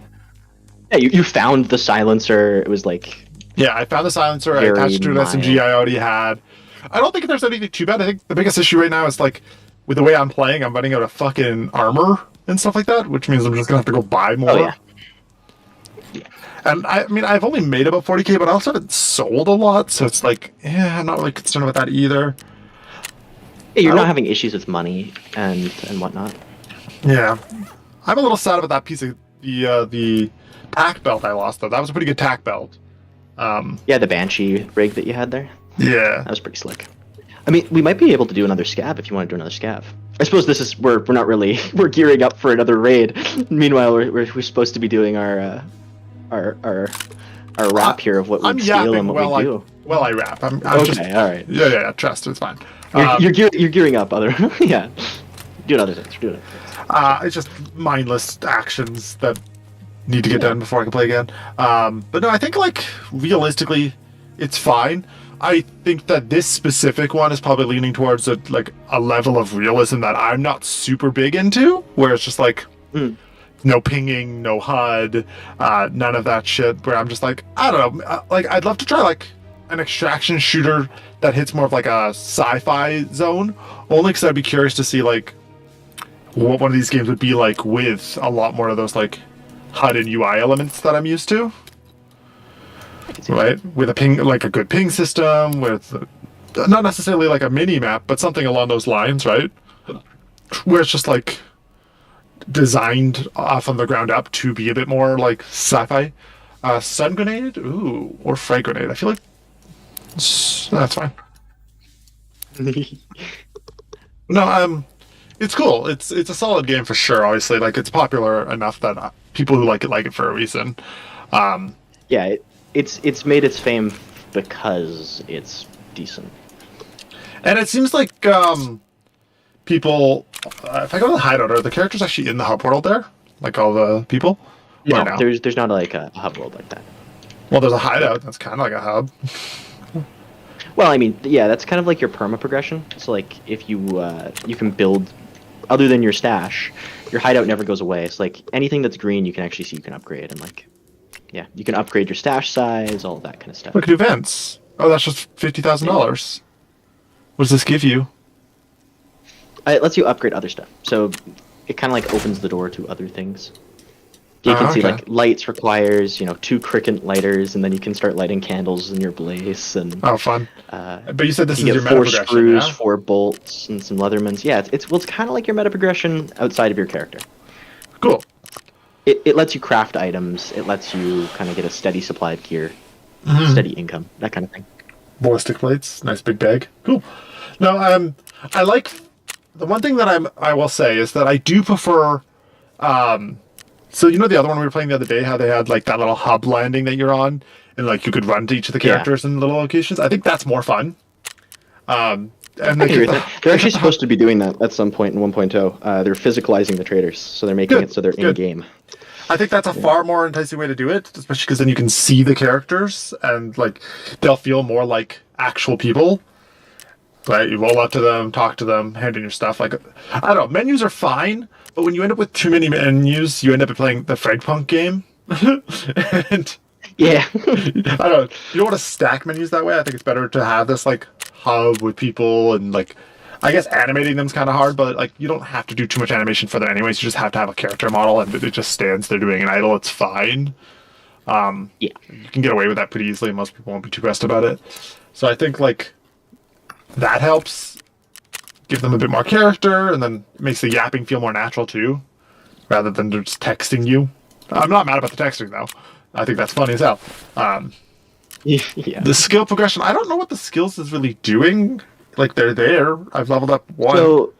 C: Yeah, you found the silencer. It was like
B: yeah, I found the silencer. I
C: Very
B: attached it to an SMG
C: mild.
B: I already had. I don't think there's anything too bad. I think the biggest issue right now is like with the way I'm playing, I'm running out of fucking armor and stuff like that, which means I'm just gonna have to go buy more.
C: Oh yeah.
B: And I mean, I've only made about 40K, but I also haven't sold a lot, so it's like, yeah, I'm not really concerned about that either.
C: Yeah, you're
B: I
C: not
B: don't-
C: having issues with money and whatnot.
B: Yeah, I'm a little sad about that piece of the tack belt I lost though. That was a pretty good tack belt.
C: Yeah, the Banshee rig that you had there,
B: Yeah,
C: that was pretty slick. I mean, we might be able to do another scav if you want to do another scav. I suppose this is we're not really we're gearing up for another raid. Meanwhile, we're supposed to be doing our wrap here of what we
B: I'm
C: steal
B: yapping
C: and what
B: while
C: we do.
B: I rap. I'm
C: Okay,
B: just
C: all right.
B: yeah. Trust, it's fine.
C: You're gearing up. Other yeah, doing other things. We're doing other things.
B: It's just mindless actions that need to get done before I can play again. But no, I think like realistically, it's fine. I think that this specific one is probably leaning towards a level of realism that I'm not super big into, where it's just like no pinging, no HUD, none of that shit. Where I'm just like, I don't know, like I'd love to try like an extraction shooter that hits more of like a sci-fi zone, only because I'd be curious to see like what one of these games would be like with a lot more of those like HUD and UI elements that I'm used to. Right, with a ping, like a good ping system, with not necessarily like a mini map, but something along those lines, right? Where it's just like designed from the ground up to be a bit more like sci-fi. Sun grenade, ooh, or frag grenade. I feel like that's fine. No, it's cool. It's a solid game for sure. Obviously, like it's popular enough that people who like it for a reason.
C: Yeah, it's made its fame because it's decent.
B: And it seems like people, if I go to the hideout, are the characters actually in the hub world there? Like all the people?
C: No,
B: Or no?
C: there's not like a hub world like that.
B: Well, there's a hideout that's kind of like a hub.
C: Well, I mean, yeah, that's kind of like your perma progression. So like if you you can build, other than your stash, your hideout never goes away. It's like anything that's green you can actually see you can upgrade, and like yeah, you can upgrade your stash size, all that kind of stuff.
B: Look at events. Oh, that's just $50,000. What does this give you?
C: It lets you upgrade other stuff. So it kind of like opens the door to other things. You can see
B: okay.
C: like lights requires 2 cricket lighters, and then you can start lighting candles in your blaze, and
B: Oh, fun. But you said this
C: you
B: is
C: get
B: your meta
C: 4
B: progression,
C: screws,
B: yeah?
C: 4 bolts, and some Leathermans. Yeah, it's kind of like your meta progression outside of your character.
B: Cool.
C: It lets you craft items. It lets you kind of get a steady supply of gear, steady income, that kind of thing.
B: Ballistic plates, nice big bag. Cool. No, I like the one thing that I will say is that I do prefer. So you know the other one we were playing the other day, how they had like that little hub landing that you're on, and like you could run to each of the
C: Yeah.
B: characters in little locations. I think that's more fun. And
C: I agree with that. They're actually supposed to be doing that at some point in 1.0. They're physicalizing the traders, so they're making
B: Good,
C: it so they're
B: good.
C: in game.
B: I think that's a far more enticing way to do it, especially because then you can see the characters and like they'll feel more like actual people. Right, you roll up to them, talk to them, hand in your stuff. Like, I don't know, menus are fine, but when you end up with too many menus, you end up playing the Fragpunk game. And
C: Yeah.
B: I don't know, you don't want to stack menus that way. I think it's better to have this like hub with people, and like I guess animating them's kind of hard, but like you don't have to do too much animation for that anyways. You just have to have a character model, and it just stands there doing an idle. It's fine.
C: Yeah.
B: You can get away with that pretty easily. Most people won't be too pressed about it. So I think like that helps give them a bit more character, and then it makes the yapping feel more natural too, rather than just texting you. I'm not mad about the texting though. I think that's funny as hell.
C: Yeah.
B: The skill progression, I don't know what the skills is really doing. Like they're there. I've leveled up one.
C: So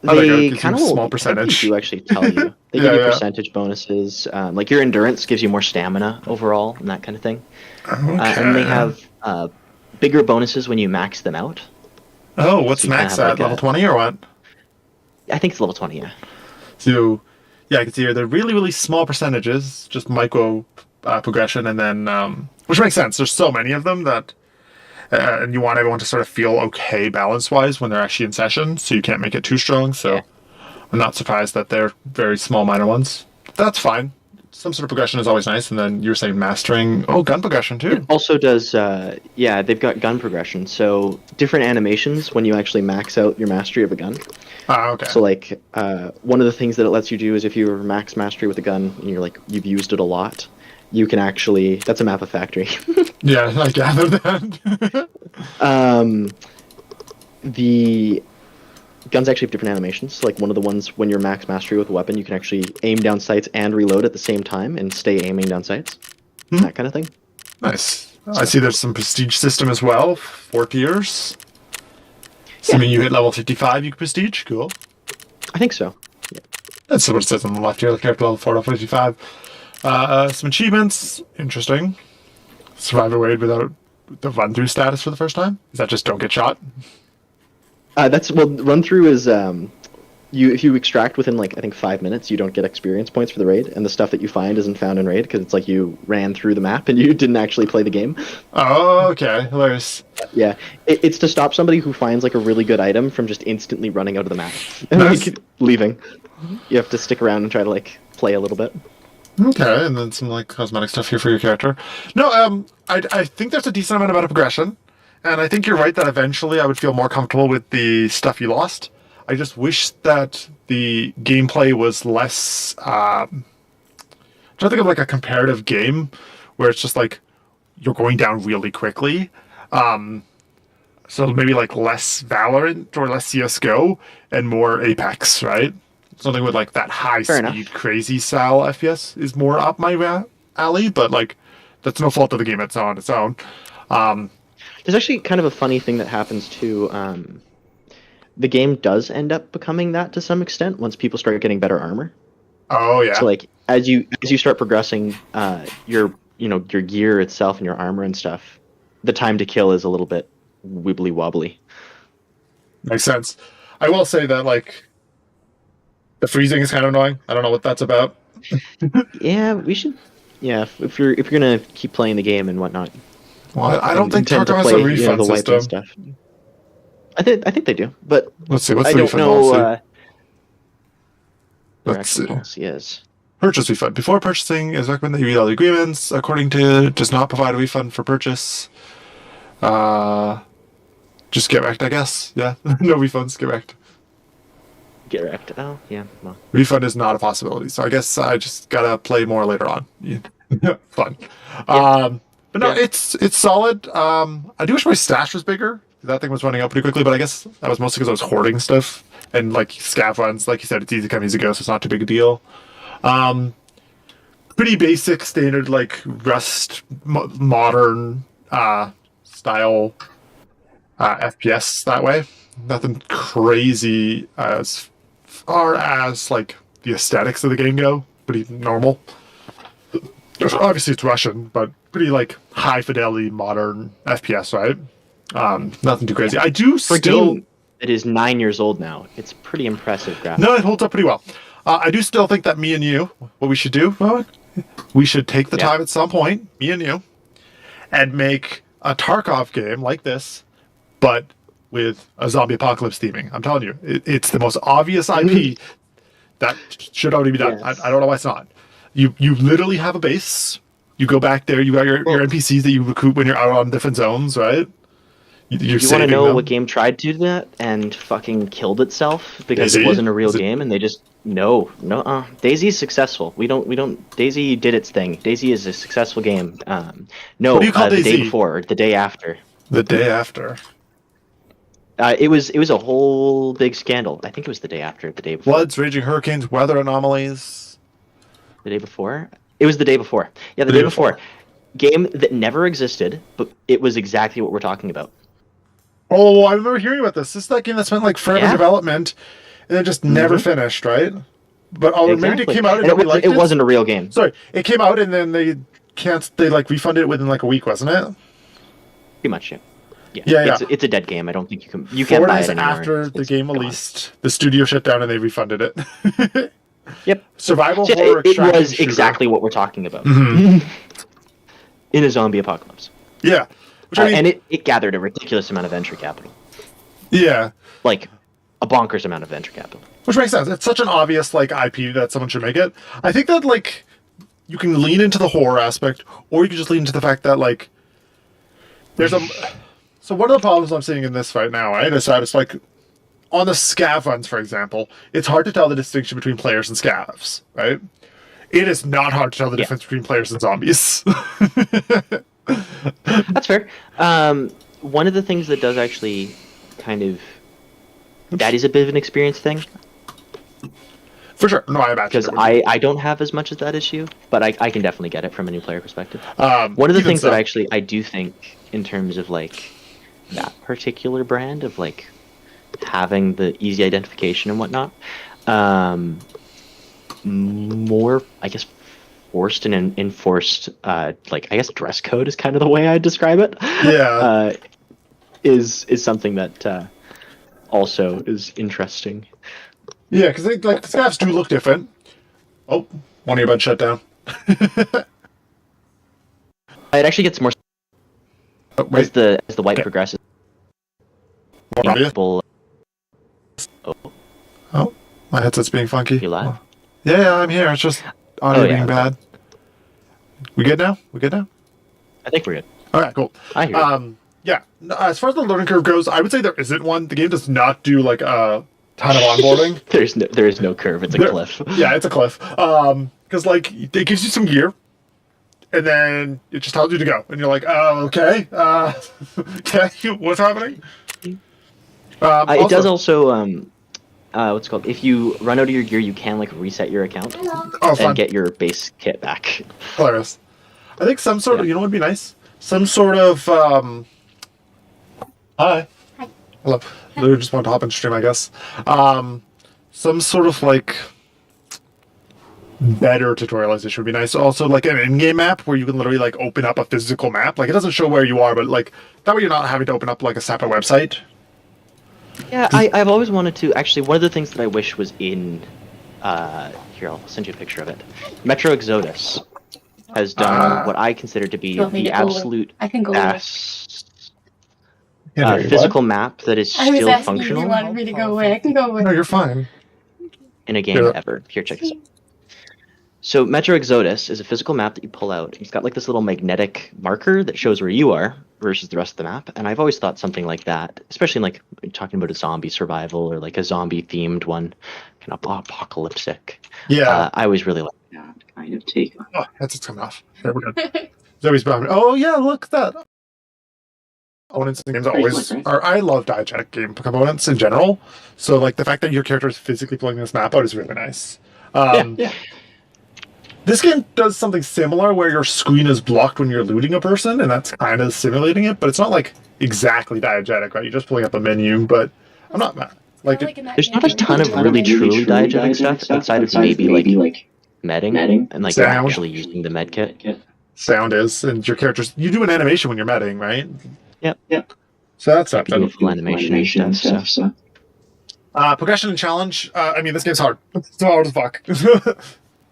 B: Oh, there you go.
C: they
B: It gives you
C: kind
B: a
C: of
B: small percentage.
C: do actually tell you. They
B: Yeah,
C: give you
B: yeah.
C: percentage bonuses. Like your endurance gives you more stamina overall, and that kind of thing. And they
B: Okay.
C: have bigger bonuses when you max them out.
B: Oh, what's
C: so you kinda
B: max
C: have
B: at?
C: like
B: Level
C: a-
B: 20 or what?
C: I think it's level 20. Yeah.
B: So yeah, I can see here they're really, really small percentages, just micro progression, and then which makes sense. There's so many of them that, and you want everyone to sort of feel okay balance-wise when they're actually in session, so you can't make it too strong. So
C: Yeah.
B: I'm not surprised that they're very small, minor ones. That's fine. Some sort of progression is always nice, and then you were saying mastering. Oh, gun progression
D: It
B: too.
D: also does, yeah, they've got gun progression. So different animations when you actually max out your mastery of a gun.
B: Ah, okay.
D: So like, one of the things that it lets you do is if you're max mastery with a gun and you're like, you've used it a lot, you can actually, that's a map of factory.
B: Yeah, I gathered that.
D: The guns actually have different animations. Like one of the ones when you're max mastery with a weapon, you can actually aim down sights and reload at the same time and stay aiming down sights. That kind of thing.
B: Nice. I see there's some prestige system as well. 4 tiers. Assuming you hit level 55, you can prestige. Cool.
D: I think so.
B: That's what it says on the left here. The character level 4 to 55. Some achievements. Interesting. Survive a raid without the run through status for the first time. Is that just don't get shot?
D: That's well. Run through is if you extract within like I think 5 minutes, you don't get experience points for the raid, and the stuff that you find isn't found in raid because it's like you ran through the map and you didn't actually play the game.
B: Oh, okay. Hilarious.
D: Yeah, it's to stop somebody who finds like a really good item from just instantly running out of the map and
B: Nice.
D: like leaving. You have to stick around and try to like play a little bit.
B: Okay, and then some like cosmetic stuff here for your character. No, I think there's a decent amount of progression, and I think you're right that eventually I would feel more comfortable with the stuff you lost. I just wish that the gameplay was less. I'm trying to think of like a comparative game where it's just like you're going down really quickly. So maybe like less Valorant or less CS:GO and more Apex, right? Something with like that high
D: Fair
B: speed,
D: enough.
B: crazy style FPS is more up my alley, but like that's no fault of the game. It's on its own.
D: There's actually kind of a funny thing that happens too. The game does end up becoming that to some extent once people start getting better armor.
B: Oh yeah,
D: So like as you start progressing, your your gear itself and your armor and stuff, the time to kill is a little bit wibbly wobbly.
B: makes sense. I will say that like the freezing is kind of annoying. I don't know what that's about.
D: Yeah, we should. Yeah, if you're gonna keep playing the game and whatnot,
B: Well, I don't
D: and
B: think
D: intend
B: Tarkov
D: to
B: has
D: play
B: a refund
D: the wipe and
B: system.
D: stuff. I think they do, but
B: Let's see. What's
D: I
B: the
D: don't
B: refund
D: know
B: policy?
D: their
B: Let's
D: actual
B: see.
D: policy is.
B: Purchase refund. Before purchasing, it is recommended that you read all the agreements. According to, does not provide a refund for purchase. Just get wrecked, I guess. Yeah, no refunds. Get wrecked.
D: Get wrecked. Oh yeah, well.
B: Refund is not a possibility. So I guess I just gotta play more later on. Yeah. Fun. But no,
D: Yeah.
B: it's solid. I do wish my stash was bigger. That thing was running out pretty quickly, but I guess that was mostly because I was hoarding stuff and like scav runs. Like you said, it's easy come, easy go, so it's not too big a deal. Pretty basic, standard like Rust modern style FPS that way. Nothing crazy as far as like the aesthetics of the game go. Pretty normal. Obviously, it's Russian, but pretty like high fidelity modern FPS, right? Nothing too crazy. I do
D: For a
B: still.
D: game that is 9 years old now, it's pretty impressive graphics.
B: No, it holds up pretty well. I do still think that me and you, what we should do, we should take the
D: Yeah.
B: time at some point, me and you, and make a Tarkov game like this, but with a zombie apocalypse theming. I'm telling you, it's the most obvious IP that should already be done.
D: Yes.
B: I don't know why it's not. You literally have a base. You go back there. You got your NPCs that you recruit when you're out on different zones, right? You're
D: You want to
B: saving
D: know
B: them.
D: what game tried to do that and fucking killed itself because
B: Daisy?
D: it wasn't a real
B: Is it-
D: game and they just no. Daisy's successful. We don't. Daisy did its thing. Daisy is a successful game. No,
B: What do you call
D: the day
B: Daisy?
D: before, or the day after.
B: The day after.
D: It was a whole big scandal. I think it was the day after, the day before.
B: Floods, raging hurricanes, weather anomalies.
D: The day before? It was the day before. Yeah, the
B: The
D: day
B: day
D: before.
B: before.
D: Game that never existed, but it was exactly what we're talking about.
B: Oh, I remember hearing about this. This is that game that spent like forever
D: Yeah.
B: development and then just never finished, right? But maybe it came out and,
D: And
B: nobody liked it.
D: it wasn't a real game.
B: Sorry, it came out and then they like refunded it within like a week, wasn't it?
D: Pretty much, yeah. Yeah,
B: Yeah,
D: it's a dead game. I don't think you
B: 4
D: can't buy
B: days
D: it anymore.
B: after the
D: It's
B: game
D: gone.
B: released, the studio shut down and they refunded it.
C: Yep.
B: Survival
C: So,
B: horror.
C: it
B: extraction
C: was
B: shooter.
C: exactly what we're talking about
B: Mhm.
C: in a zombie apocalypse.
B: Yeah. Which I mean,
C: And it gathered a ridiculous amount of venture capital.
B: yeah.
C: Like, a bonkers amount of venture capital.
B: Which makes sense. It's such an obvious like IP that someone should make it. I think that like you can lean into the horror aspect, or you can just lean into the fact that like there's a. So one of the problems I'm seeing in this right now, right, is that it's like on the scav runs, for example, it's hard to tell the distinction between players and scavs, right? It is not hard to tell the difference between players and zombies.
C: That's fair. One of the things that does actually kind of that is a bit of an experience thing
B: For sure. No, I imagine.
C: because
B: it would be.
C: I don't have as much of that issue, but I can definitely get it from a new player perspective. One of the
B: Even
C: things
B: so.
C: that actually I do think in terms of like that particular brand of like having the easy identification and whatnot, more I guess forced and enforced like I guess dress code is kind of the way I describe it.
B: Yeah.
C: Is something that also is interesting.
B: Yeah, because like the scavs do look different. Oh, one of your beds shut down.
C: It actually gets more
B: Oh, wait.
C: as the white
B: Okay.
C: progresses.
B: More audio?
C: People,
B: Oh, my headset's being funky.
C: You live?
B: Yeah, I'm here. It's just audio
C: Oh, yeah,
B: being bad. We good now? We good now?
C: I think we're good.
B: All right, cool.
C: I hear you.
B: Yeah. As far as the learning curve goes, I would say there isn't one. The game does not do like a ton of onboarding.
C: There is no curve. It's a
B: There-
C: cliff.
B: Yeah, it's a cliff. Because like it gives you some gear, and then it just tells you to go, and you're like, oh, okay, okay, what's happening?
C: It does also what's it called? If you run out of your gear, you can like reset your account
B: Oh, fun.
C: and get your base kit back.
B: Hilarious. I think some sort of,
C: Yeah.
B: you know what would be nice? Some sort of, hi. Hello. Lou just wanted to hop in stream, I guess. Some sort of, like, better tutorialization would be nice. Also, like, an in-game map where you can literally, like, open up a physical map. Like, it doesn't show where you are, but, like, that way you're not having to open up, like, a separate website.
C: Yeah, I've always wanted to. Actually, one of the things that I wish was in here, I'll send you a picture of it. Metro Exodus has done what I consider to be
G: You want me
C: the
G: to go away?
C: absolute
G: I can go away.
C: best
B: Can't hear you, bud.
C: physical map that is
G: I was
C: still
G: asking if you
C: functional
G: wanted me to go away. I can go away.
B: No, you're fine.
C: in a game
B: Yeah.
C: ever. Here, check this out. So Metro Exodus is a physical map that you pull out. It's got like this little magnetic marker that shows where you are versus the rest of the map. And I've always thought something like that, especially in, like talking about a zombie survival or like a zombie themed one, kind of apocalyptic.
B: Yeah.
C: I always really like that kind of take on.
B: Oh, headset's coming off. There we go. Zoe's behind me. Oh, yeah, look at that. Opponents in games always are. I love diegetic game components in general. So, like, the fact that your character is physically pulling this map out is really nice.
C: Yeah.
B: This game does something similar where your screen is blocked when you're looting a person, and that's kind of simulating it, but it's not like exactly diegetic, right? You're just pulling up a menu, but I'm not mad. Like,
C: There's not a ton of really truly diegetic stuff outside of maybe like medding and like
B: Sound.
C: actually using the med kit.
B: sound is, and your characters, you do an animation when you're medding, right?
C: Yep.
B: So that's
C: You do a full animation and stuff. So.
B: progression and challenge. I mean, this game's hard. It's hard as fuck.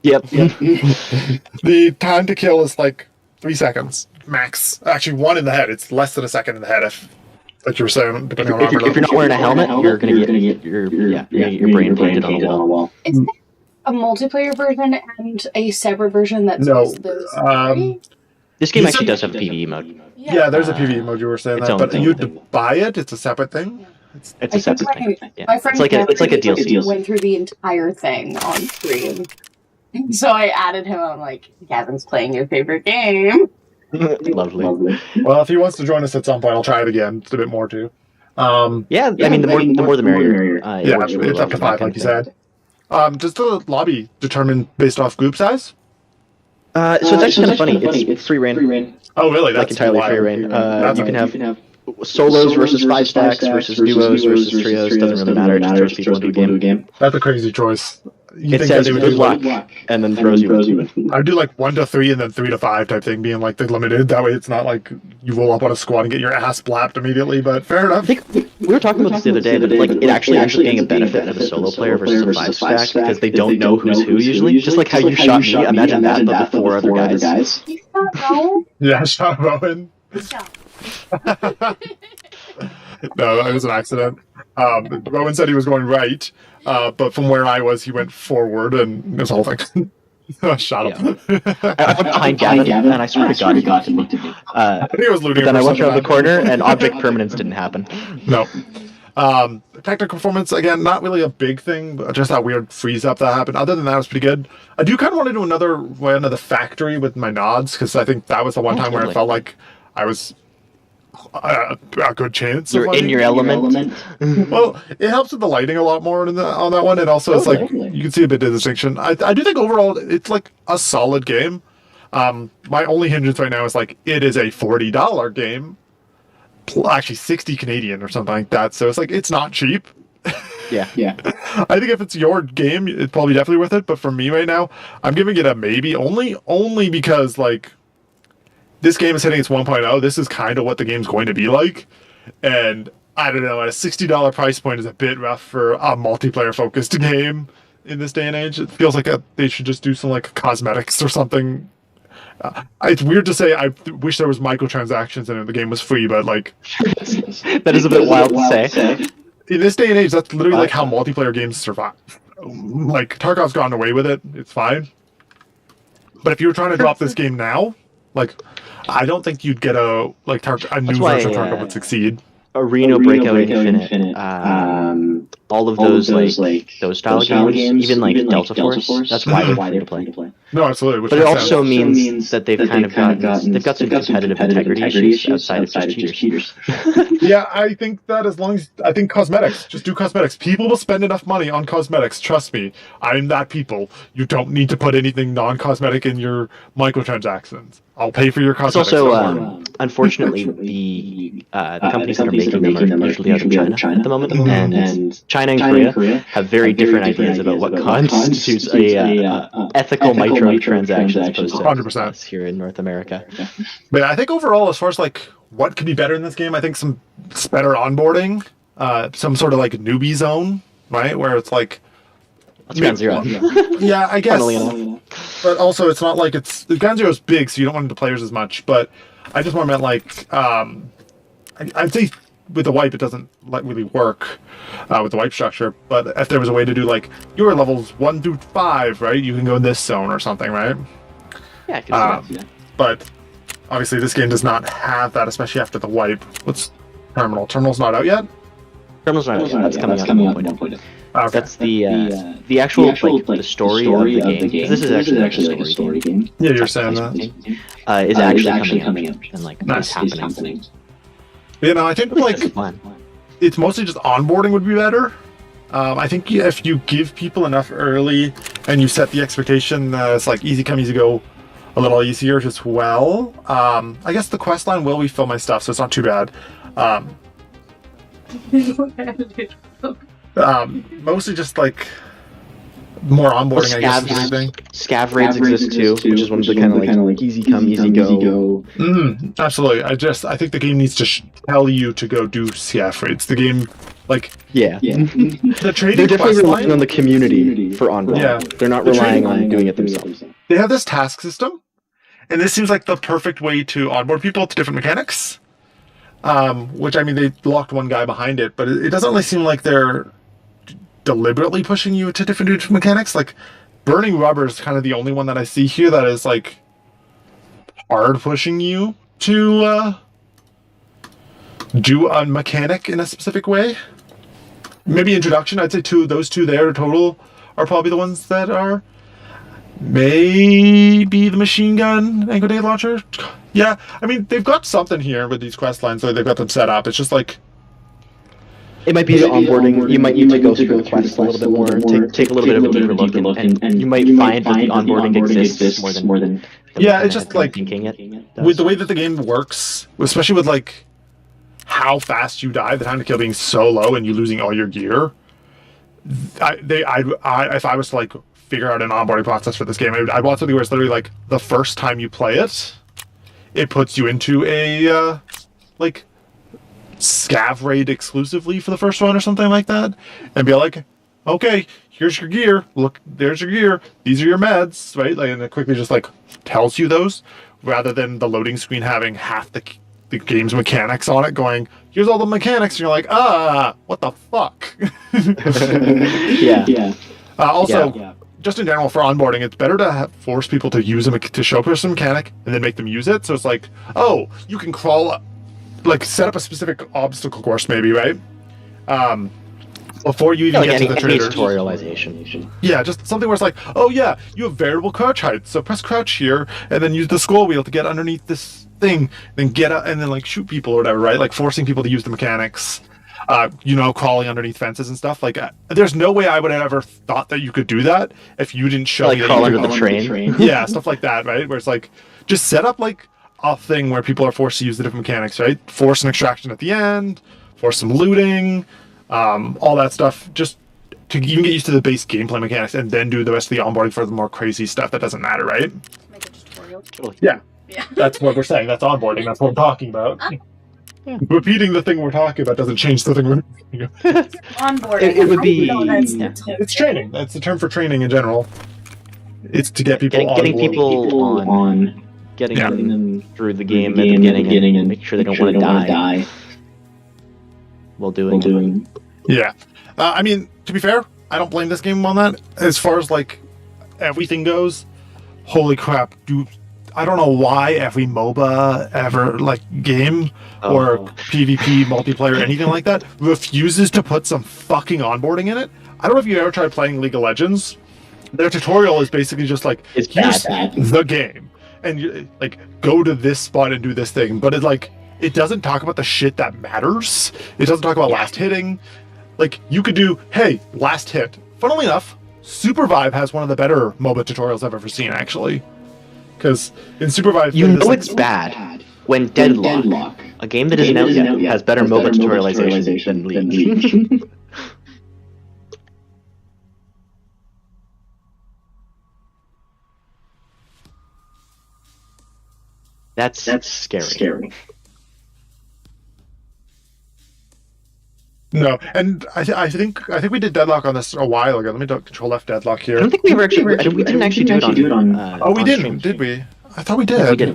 C: Yep.
B: The time to kill is like 3 seconds max. Actually, one in the head. It's less than a second in the head, if like you were saying, depending on
C: If you're not wearing a helmet, you're gonna get your brain painted on the wall.
G: Is there a multiplayer version and a separate version that's
B: No,
G: those three?
C: This game
B: You
C: actually
B: said-
C: does have a PvE mode.
B: Yeah, there's a PvE mode. You were saying
C: its
B: that,
C: own
B: but
C: thing.
B: you have to buy it. It's a separate thing.
C: It's
G: I
C: a
G: think
C: separate
G: my-
C: thing. Yeah.
G: My friend
C: It's like a DLC.
G: went through the entire thing on stream. So I added him. I'm like, Gavin's playing your favorite game.
C: Lovely.
B: Well, if he wants to join us at some point, I'll try it again. It's a bit more too.
C: Yeah, I mean, the more the merrier. It
B: Yeah,
C: works really
B: it's
C: well
B: up to
C: for that
B: 5,
C: kind
B: like you
C: of thing.
B: said. Does the lobby determine based off group size?
C: So it's actually kind of funny. It's free reign,
B: Oh, really?
C: like entirely free reign.
B: That's
C: You can
B: amazing.
C: have solos versus 5 stacks versus duos versus trios. Doesn't really matter. It just throws people into a game.
B: That's a crazy choice. you
D: It
B: think
D: says
B: that they would
D: good
B: do
D: luck,
B: like,
D: and then throws you in.
B: I would do like 1 to 3 and then 3 to 5 type thing, being like the limited. That way, it's not like you roll up on a squad and get your ass blapped immediately. But fair enough.
D: I think we were talking about this the other day, that like it actually ends up being a benefit for the solo player versus a 5 stack because they don't know who's who usually. Just like how you shot me, imagine that, but with 4 other guys.
G: You stop going.
B: Yeah, Sean Bowen.
G: Stop.
B: No, it was an accident. Rowan said he was going right, but from where I was, he went forward, and it was a whole thing. Shut up.
C: I went behind Gavin, and I swear to God, he looked at me.
B: I think I was looting.
C: But then I went
B: for
C: around the
B: something.
C: corner, and object permanence didn't happen.
B: No. Technical performance, again, not really a big thing, but just that weird freeze up that happened. Other than that, it was pretty good. I do kind of want to do another one of the factory with my nods, because I think that was the one time where I
C: totally.
B: felt like I was a good chance.
C: You're
B: of
C: in
B: winning.
C: your element.
B: Well, it helps with the lighting a lot more on that one, and also it's like you can see a bit of distinction. I do think overall it's like a solid game. My only hindrance right now is like it is a $40 game, actually 60 Canadian or something like that. So it's like it's not cheap.
D: Yeah.
B: I think if it's your game, it's probably definitely worth it. But for me right now, I'm giving it a maybe only because like this game is hitting its 1.0. This is kind of what the game's going to be like, and I don't know. At a $60 price point is a bit rough for a multiplayer focused game in this day and age. It feels like they should just do some like cosmetics or something. It's weird to say. I wish there was microtransactions and the game was free, but like
C: That is a bit wild to say.
B: in this day and age, that's literally like how multiplayer games survive. Like Tarkov's gone away with it. It's fine. But if you were trying to drop this game now, like I don't think you'd get a new
C: That's why,
B: version of Tarkov would succeed.
C: Arena, Breakout, Infinite, all of those those style games, even like Delta Force. That's why they're free to play.
B: No, absolutely. Which
C: But it
B: makes
C: also
B: sense.
C: means that they've kind of got some competitive integrity issues outside of just cheaters.
B: Yeah, I think that as long as I think cosmetics, just do cosmetics. People will spend enough money on cosmetics. Trust me, I'm that people. You don't need to put anything non-cosmetic in your microtransactions. I'll pay for your
C: It's
B: cosmetics.
C: also,
B: don't worry.
C: unfortunately, the companies that are making them are usually out of China at the moment, and China and Korea have very different ideas about what constitutes a ethical microtransaction as opposed to
B: 100%.
C: us here in North America.
B: But I think overall, as far as like what could be better in this game, I think some better onboarding, some sort of like newbie zone, right, where it's like.
C: Let's Ground Zero.
B: Yeah, I guess.
C: Funnily enough.
B: But also, it's not like the Ground Zero is big, so you don't want the players as much. But I just more meant like I'd say with the wipe, it doesn't like really work with the wipe structure. But if there was a way to do like your levels 1 through 5, right, you can go in this zone or something, right?
C: Yeah, I can see that.
B: But obviously, this game does not have that, especially after the wipe. What's Terminal? Terminal's not out yet.
C: Terminal's not out yet. That's coming out at 1.0.
B: Okay.
C: That's the actual like the story of the game. 'Cause this is actually like a story game.
B: Yeah, you're saying that.
C: Is actually coming out and like
B: Nice.
C: is happening.
B: You know, I think
C: That's
B: like
C: fun.
B: it's mostly just onboarding would be better. I think if you give people enough early and you set the expectation that it's like easy come, easy go, a little easier as well. I guess the quest line will refill my stuff, so it's not too bad. Mostly just like more onboarding, I guess. Is the thing.
C: Scav raids exist too, which is one of the kind of like easy come, easy go.
B: Absolutely. I think the game needs to tell you to go do scav raids. The game, like,
C: Yeah.
B: the trading
D: They're definitely
B: quest
D: relying
B: line,
D: on the community for onboarding.
B: Yeah.
D: They're not
B: The
D: relying
B: trading-
D: on doing it themselves.
B: they have this task system, and this seems like the perfect way to onboard people to different mechanics. Which, I mean, they locked one guy behind it, but it doesn't really seem like they're deliberately pushing you to different mechanics. Like, burning rubber is kind of the only one that I see here that is, like, hard pushing you to do a mechanic in a specific way. Maybe introduction, I'd say those two there total are probably the ones that are. Maybe the machine gun and grenade launcher. Yeah, I mean, they've got something here with these quest lines, so they've got them set up. It's just like,
D: It might be the onboarding. You might need to go through the quest a little bit more, take a little bit of a deeper look, and you might find that the onboarding exists more than
B: yeah, it's just like
C: thinking it does.
B: with the way that the game works, especially with like how fast you die, the time to kill being so low and you losing all your gear, if I was to like figure out an onboarding process for this game, I'd want something where it's literally like the first time you play it, it puts you into a like scav raid exclusively for the first one or something like that, and be like, okay, here's your gear. Look, there's your gear. These are your meds, right? Like, and it quickly just like tells you those, rather than the loading screen having half the game's mechanics on it, going, here's all the mechanics, and you're like, what the fuck?
D: Yeah.
B: Also, just in general for onboarding, it's better to force people to use them to show us a mechanic and then make them use it. So it's like, oh, you can crawl up, like set up a specific obstacle course, maybe, right? Before you even get to the
C: any
B: traders.
C: tutorialization.
B: Yeah, just something where it's like, oh yeah, you have variable crouch height, so press crouch here, and then use the scroll wheel to get underneath this thing, then get up and then like shoot people or whatever, right? Like forcing people to use the mechanics. Crawling underneath fences and stuff. Like, there's no way I would have ever thought that you could do that if you didn't show
C: Like
B: me that
C: crawl
B: you
C: under
B: could.
C: the train.
B: Yeah, stuff like that, right? Where it's like, just set up like a thing where people are forced to use the different mechanics, right? Force an extraction at the end, force some looting, all that stuff, just to even get used to the base gameplay mechanics, and then do the rest of the onboarding for the more crazy stuff that doesn't matter, right?
G: Make a tutorial.
B: Yeah.
G: Yeah.
B: That's what we're saying. That's onboarding. That's what we're talking about.
C: Yeah.
B: Repeating the thing we're talking about doesn't change the thing we're talking about.
G: Onboarding.
C: It would be-
G: No, that's
C: yeah.
B: It's training. That's the term for training in general. It's to get people
C: Getting
B: on board.
C: people on, getting
B: Yeah.
C: them through the game at the beginning and make sure they don't want to die while doing it.
B: Yeah. I mean, to be fair, I don't blame this game on that. As far as like everything goes, holy crap, I don't know why every MOBA ever like game or PvP multiplayer, anything like that, refuses to put some fucking onboarding in it. I don't know if you ever tried playing League of Legends. Their tutorial is basically just like,
C: It's
B: here's
C: bad.
B: the game, and you like go to this spot and do this thing. But it doesn't talk about the shit that matters. It doesn't talk about last hitting. Like, you could do, hey, last hit. Funnily enough, Supervive has one of the better MOBA tutorials I've ever seen, actually. Because in Supervive,
C: You
B: there's,
C: know
B: like,
C: it's bad when Deadlock, a game that isn't out yet, has better MOBA tutorialization than League. That's scary.
B: No, and I think we did Deadlock on this a while ago. Let me do Control F Deadlock here.
C: I don't think we ever actually. We didn't actually do it on.
B: Oh, we
C: on
B: didn't,
C: stream.
B: did we? I thought we did.
C: No,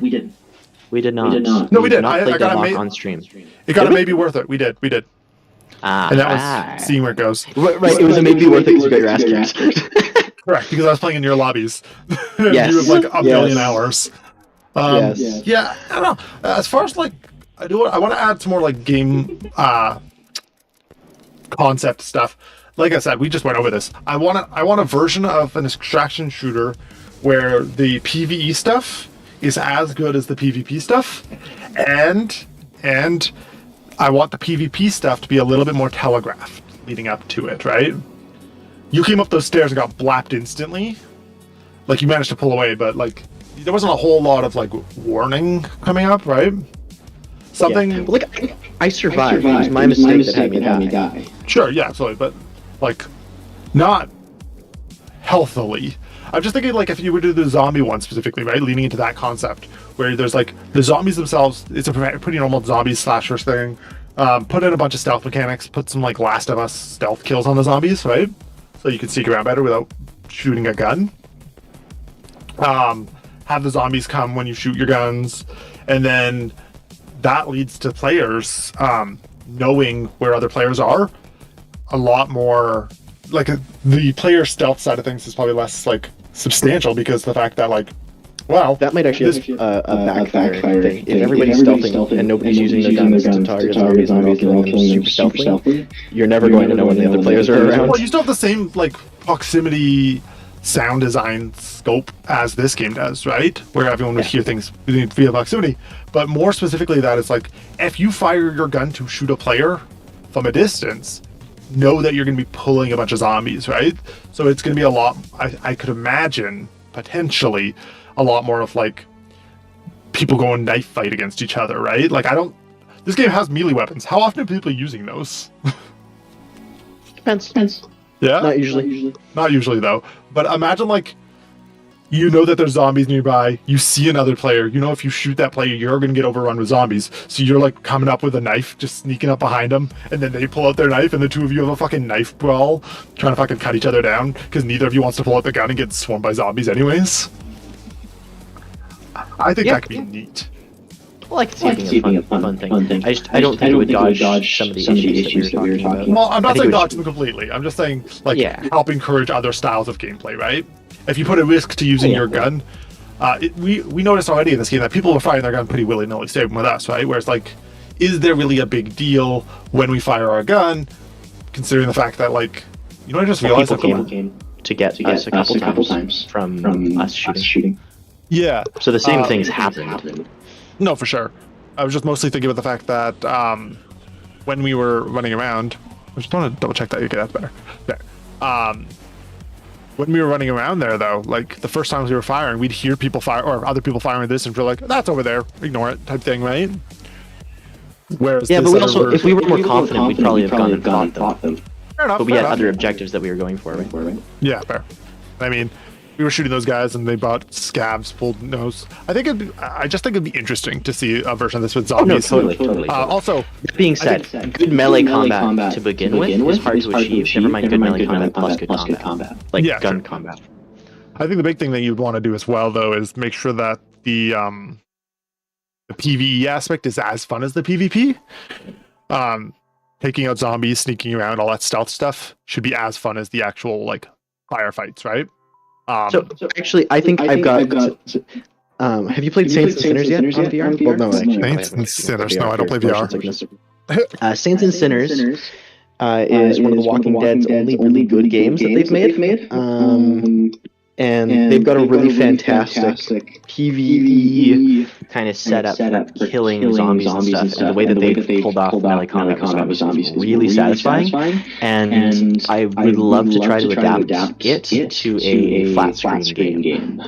C: we did not.
B: No, we did.
C: Not
B: I
C: play
B: got a
C: Deadlock
B: ma-
C: on stream.
B: It got
C: Did
B: a
C: we?
B: maybe worth it. We did. And that was seeing where it goes.
D: Right, it was a maybe worth it because you got your ass kicked.
B: Correct, because I was playing in your lobbies.
C: Yes.
B: You have like a billion
D: Yes.
B: hours.
D: Yes.
B: Yeah, I don't know. As far as like, I want to add some more like game concept stuff. Like I said, we just went over this. I want a version of an extraction shooter where the PvE stuff is as good as the PvP stuff, and I want the PvP stuff to be a little bit more telegraphed leading up to it, right? You came up those stairs and got blapped instantly. Like, you managed to pull away, but like there wasn't a whole lot of like warning coming up, right? Something.
D: Yeah. Well, look, I survived. It was my mistake that had me die.
B: Sure, yeah, absolutely, but like not healthily. I'm just thinking like if you were to do the zombie one specifically, right? Leaning into that concept where there's like the zombies themselves. It's a pretty normal zombie slasher thing. Put in a bunch of stealth mechanics. Put some like Last of Us stealth kills on the zombies, right? So you can sneak around better without shooting a gun. Have the zombies come when you shoot your guns, and then that leads to players knowing where other players are a lot more. Like the player stealth side of things is probably less like substantial because the fact that like, well,
D: That might actually have a backfire thing. If everybody's stealthing and nobody's using their guns to target zombies and they're all killing them super stealthily, you're never going to know when the other players are around.
B: well, you still have the same like proximity sound design scope as this game does, right? Where everyone would hear things via proximity. But more specifically, that is like if you fire your gun to shoot a player from a distance, know that you're going to be pulling a bunch of zombies, right? So it's going to be a lot. I could imagine potentially a lot more of like people going knife fight against each other, right? Like This game has melee weapons. How often are people using those?
D: Depends.
B: Yeah?
D: Not usually.
B: Not usually, though. But imagine, like, you know that there's zombies nearby. You see another player. You know if you shoot that player, you're going to get overrun with zombies. So you're, like, coming up with a knife, just sneaking up behind them. And then they pull out their knife, and the two of you have a fucking knife brawl, trying to fucking cut each other down, because neither of you wants to pull out the gun and get swarmed by zombies anyways. I think that could be neat.
C: Well, I could see it being a fun thing. I don't think it would dodge some of the issues that we were talking about.
B: Well, I'm not
C: I think
B: saying
C: it would-
B: dodge them completely. I'm just saying, like,
C: Yeah.
B: help encourage other styles of gameplay, right? If you put a risk to using your gun, we noticed already in this game that people are firing their gun pretty willy-nilly, same with us, right? Where it's like, is there really a big deal when we fire our gun, considering the fact that, like, you know, I just realized
C: People came to get us a couple times from us shooting.
B: Yeah.
C: So the same things happened.
B: No, for sure. I was just mostly thinking about the fact that when we were running around, I just want to double check that. Okay, that's better. There. When we were running around there, though, like the first times we were firing, we'd hear people fire or other people firing this, and we're like, "That's over there. Ignore it," type thing, right? Whereas
C: Yeah,
B: this
C: but we
B: other
C: also,
B: version-
C: if we were more confident, we'd probably have gone and fought them.
B: Fair enough,
C: But we
B: fair
C: had
B: enough.
C: other objectives that we were going for, right?
B: Yeah, fair. I mean, we were shooting those guys, and they bought scabs, pulled nose. I just think it'd be interesting to see a version of this with
C: Oh, no,
B: zombies.
C: totally.
B: Also,
C: That being said, good melee combat to begin with is hard to achieve. Never mind good melee combat plus good combat. Like
B: Yeah,
C: gun
B: sure.
C: combat.
B: I think the big thing that you'd want to do as well, though, is make sure that the PvE aspect is as fun as the PvP. Taking out zombies, sneaking around, all that stealth stuff should be as fun as the actual like firefights, right?
C: So actually, I think I've got. Have you played Saints and Sinners yet on VR? Well, no, actually.
B: Saints and Sinners. No, I don't play VR.
C: Saints and Sinners is one of the Walking Dead's only really good games that they've made. And they've got a really fantastic PvE kind of setup for killing zombies and stuff. And the way that they pulled off melee combat with zombies is really satisfying. And I would love to try to adapt it to a flat screen game.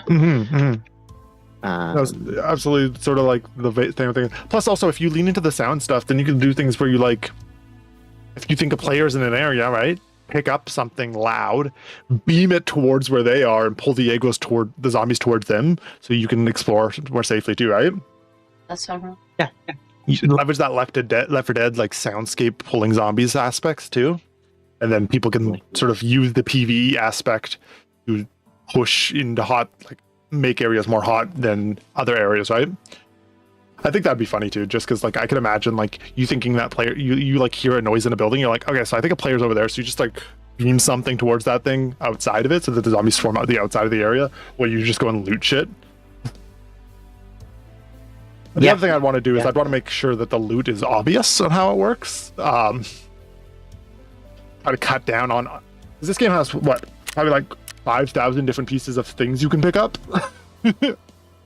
B: That was absolutely sort of like the same thing. Plus, also, if you lean into the sound stuff, then you can do things where you like, if you think a player's in an area, right? Pick up something loud, beam it towards where they are, and pull the Egos toward the zombies towards them, so you can explore more safely too, right?
G: That's so wrong.
C: Yeah.
B: You should leverage that Left 4 Dead like soundscape pulling zombies aspects too, and then people can sort of use the PvE aspect to push into hot, like make areas more hot than other areas, right? I think that'd be funny too, just because like I could imagine like you thinking that player, you like hear a noise in a building, you're like, okay, so I think a player's over there, so you just like beam something towards that thing outside of it, so that the zombies swarm out the outside of the area, where you just go and loot shit. The other thing I'd want to do is I'd want to make sure that the loot is obvious on how it works. Try to cut down on. Because this game has what, probably like 5,000 different pieces of things you can pick up.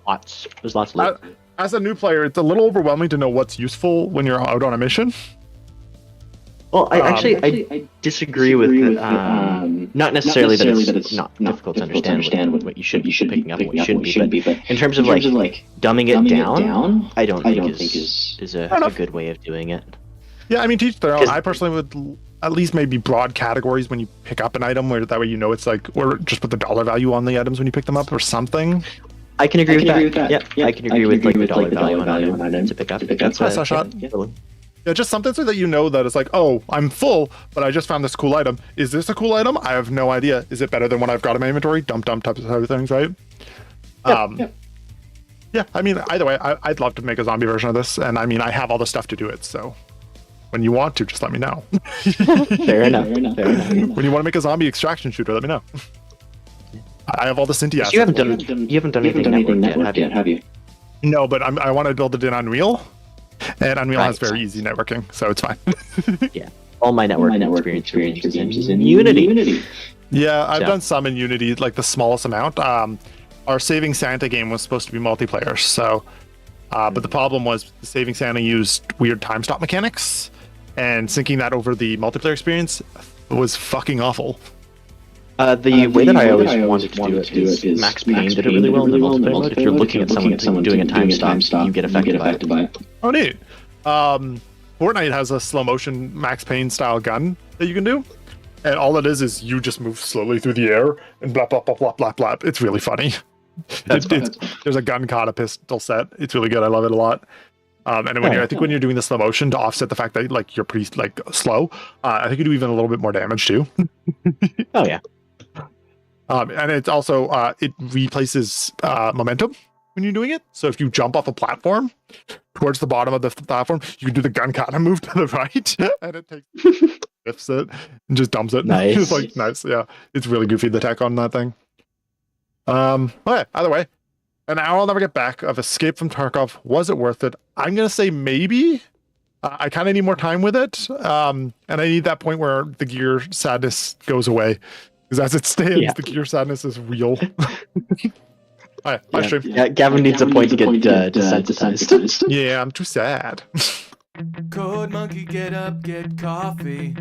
C: Lots. There's lots of loot.
B: As a new player, it's a little overwhelming to know what's useful when you're out on a mission.
C: Well, I disagree with not necessarily that it's not difficult to understand what you should be picking up and what you shouldn't be, but in terms of like dumbing it down, I don't think is a good way of doing it.
B: Yeah, I mean, teach their own. I personally would at least maybe broad categories when you pick up an item, where that way you know it's like, or just put the dollar value on the items when you pick them up or something.
C: I can agree with that. Yeah, I can agree with like the dollar value on item to pick up.
B: That's a shot. Yeah, just something so that you know that it's like, oh, I'm full, but I just found this cool item. Is this a cool item? I have no idea. Is it better than what I've got in my inventory? Dump types of things, right? Yeah, I mean, either way, I'd love to make a zombie version of this, and I mean, I have all the stuff to do it, so when you want to, just let me know.
C: Fair enough.
B: When you want to make a zombie extraction shooter, let me know. I have all the Cinti assets.
C: You haven't done anything networked yet, have you?
B: No, but I want to build it in Unreal, and Unreal has very easy networking, so it's fine.
C: Yeah, all my network experience is in Unity.
B: Yeah, I've done some in Unity, like the smallest amount. Our Saving Santa game was supposed to be multiplayer, so, but the problem was the Saving Santa used weird time stop mechanics, and syncing that over the multiplayer experience was fucking awful.
C: The way that I always wanted to do it is Max Payne did it really well in the multiplayer mode. If you're looking at someone doing a time stop, you get affected by it.
B: Oh, neat. Fortnite has a slow motion Max Payne style gun that you can do. And all it is you just move slowly through the air and blah blah blah blah blah blah. It's really funny. There's a gun kata pistol set. It's really good. I love it a lot. And then when I think when you're doing the slow motion to offset the fact that like you're pretty like slow, I think you do even a little bit more damage too.
C: Oh yeah.
B: And it's also it replaces momentum when you're doing it. So if you jump off a platform towards the bottom of the platform, you can do the gun kata move to the right, and it takes lifts it and just dumps it.
C: Nice.
B: It's like nice. Yeah, it's really goofy the tech on that thing. Okay, either way, an hour I'll never get back of Escape from Tarkov. Was it worth it? I'm gonna say maybe. I kind of need more time with it, and I need that point where the gear sadness goes away. Because as it stands, the gear sadness is real. Alright, bye stream.
D: Yeah, Gavin needs a point to get desensitized.
B: Yeah, I'm too sad.
A: Code monkey, get up, get coffee.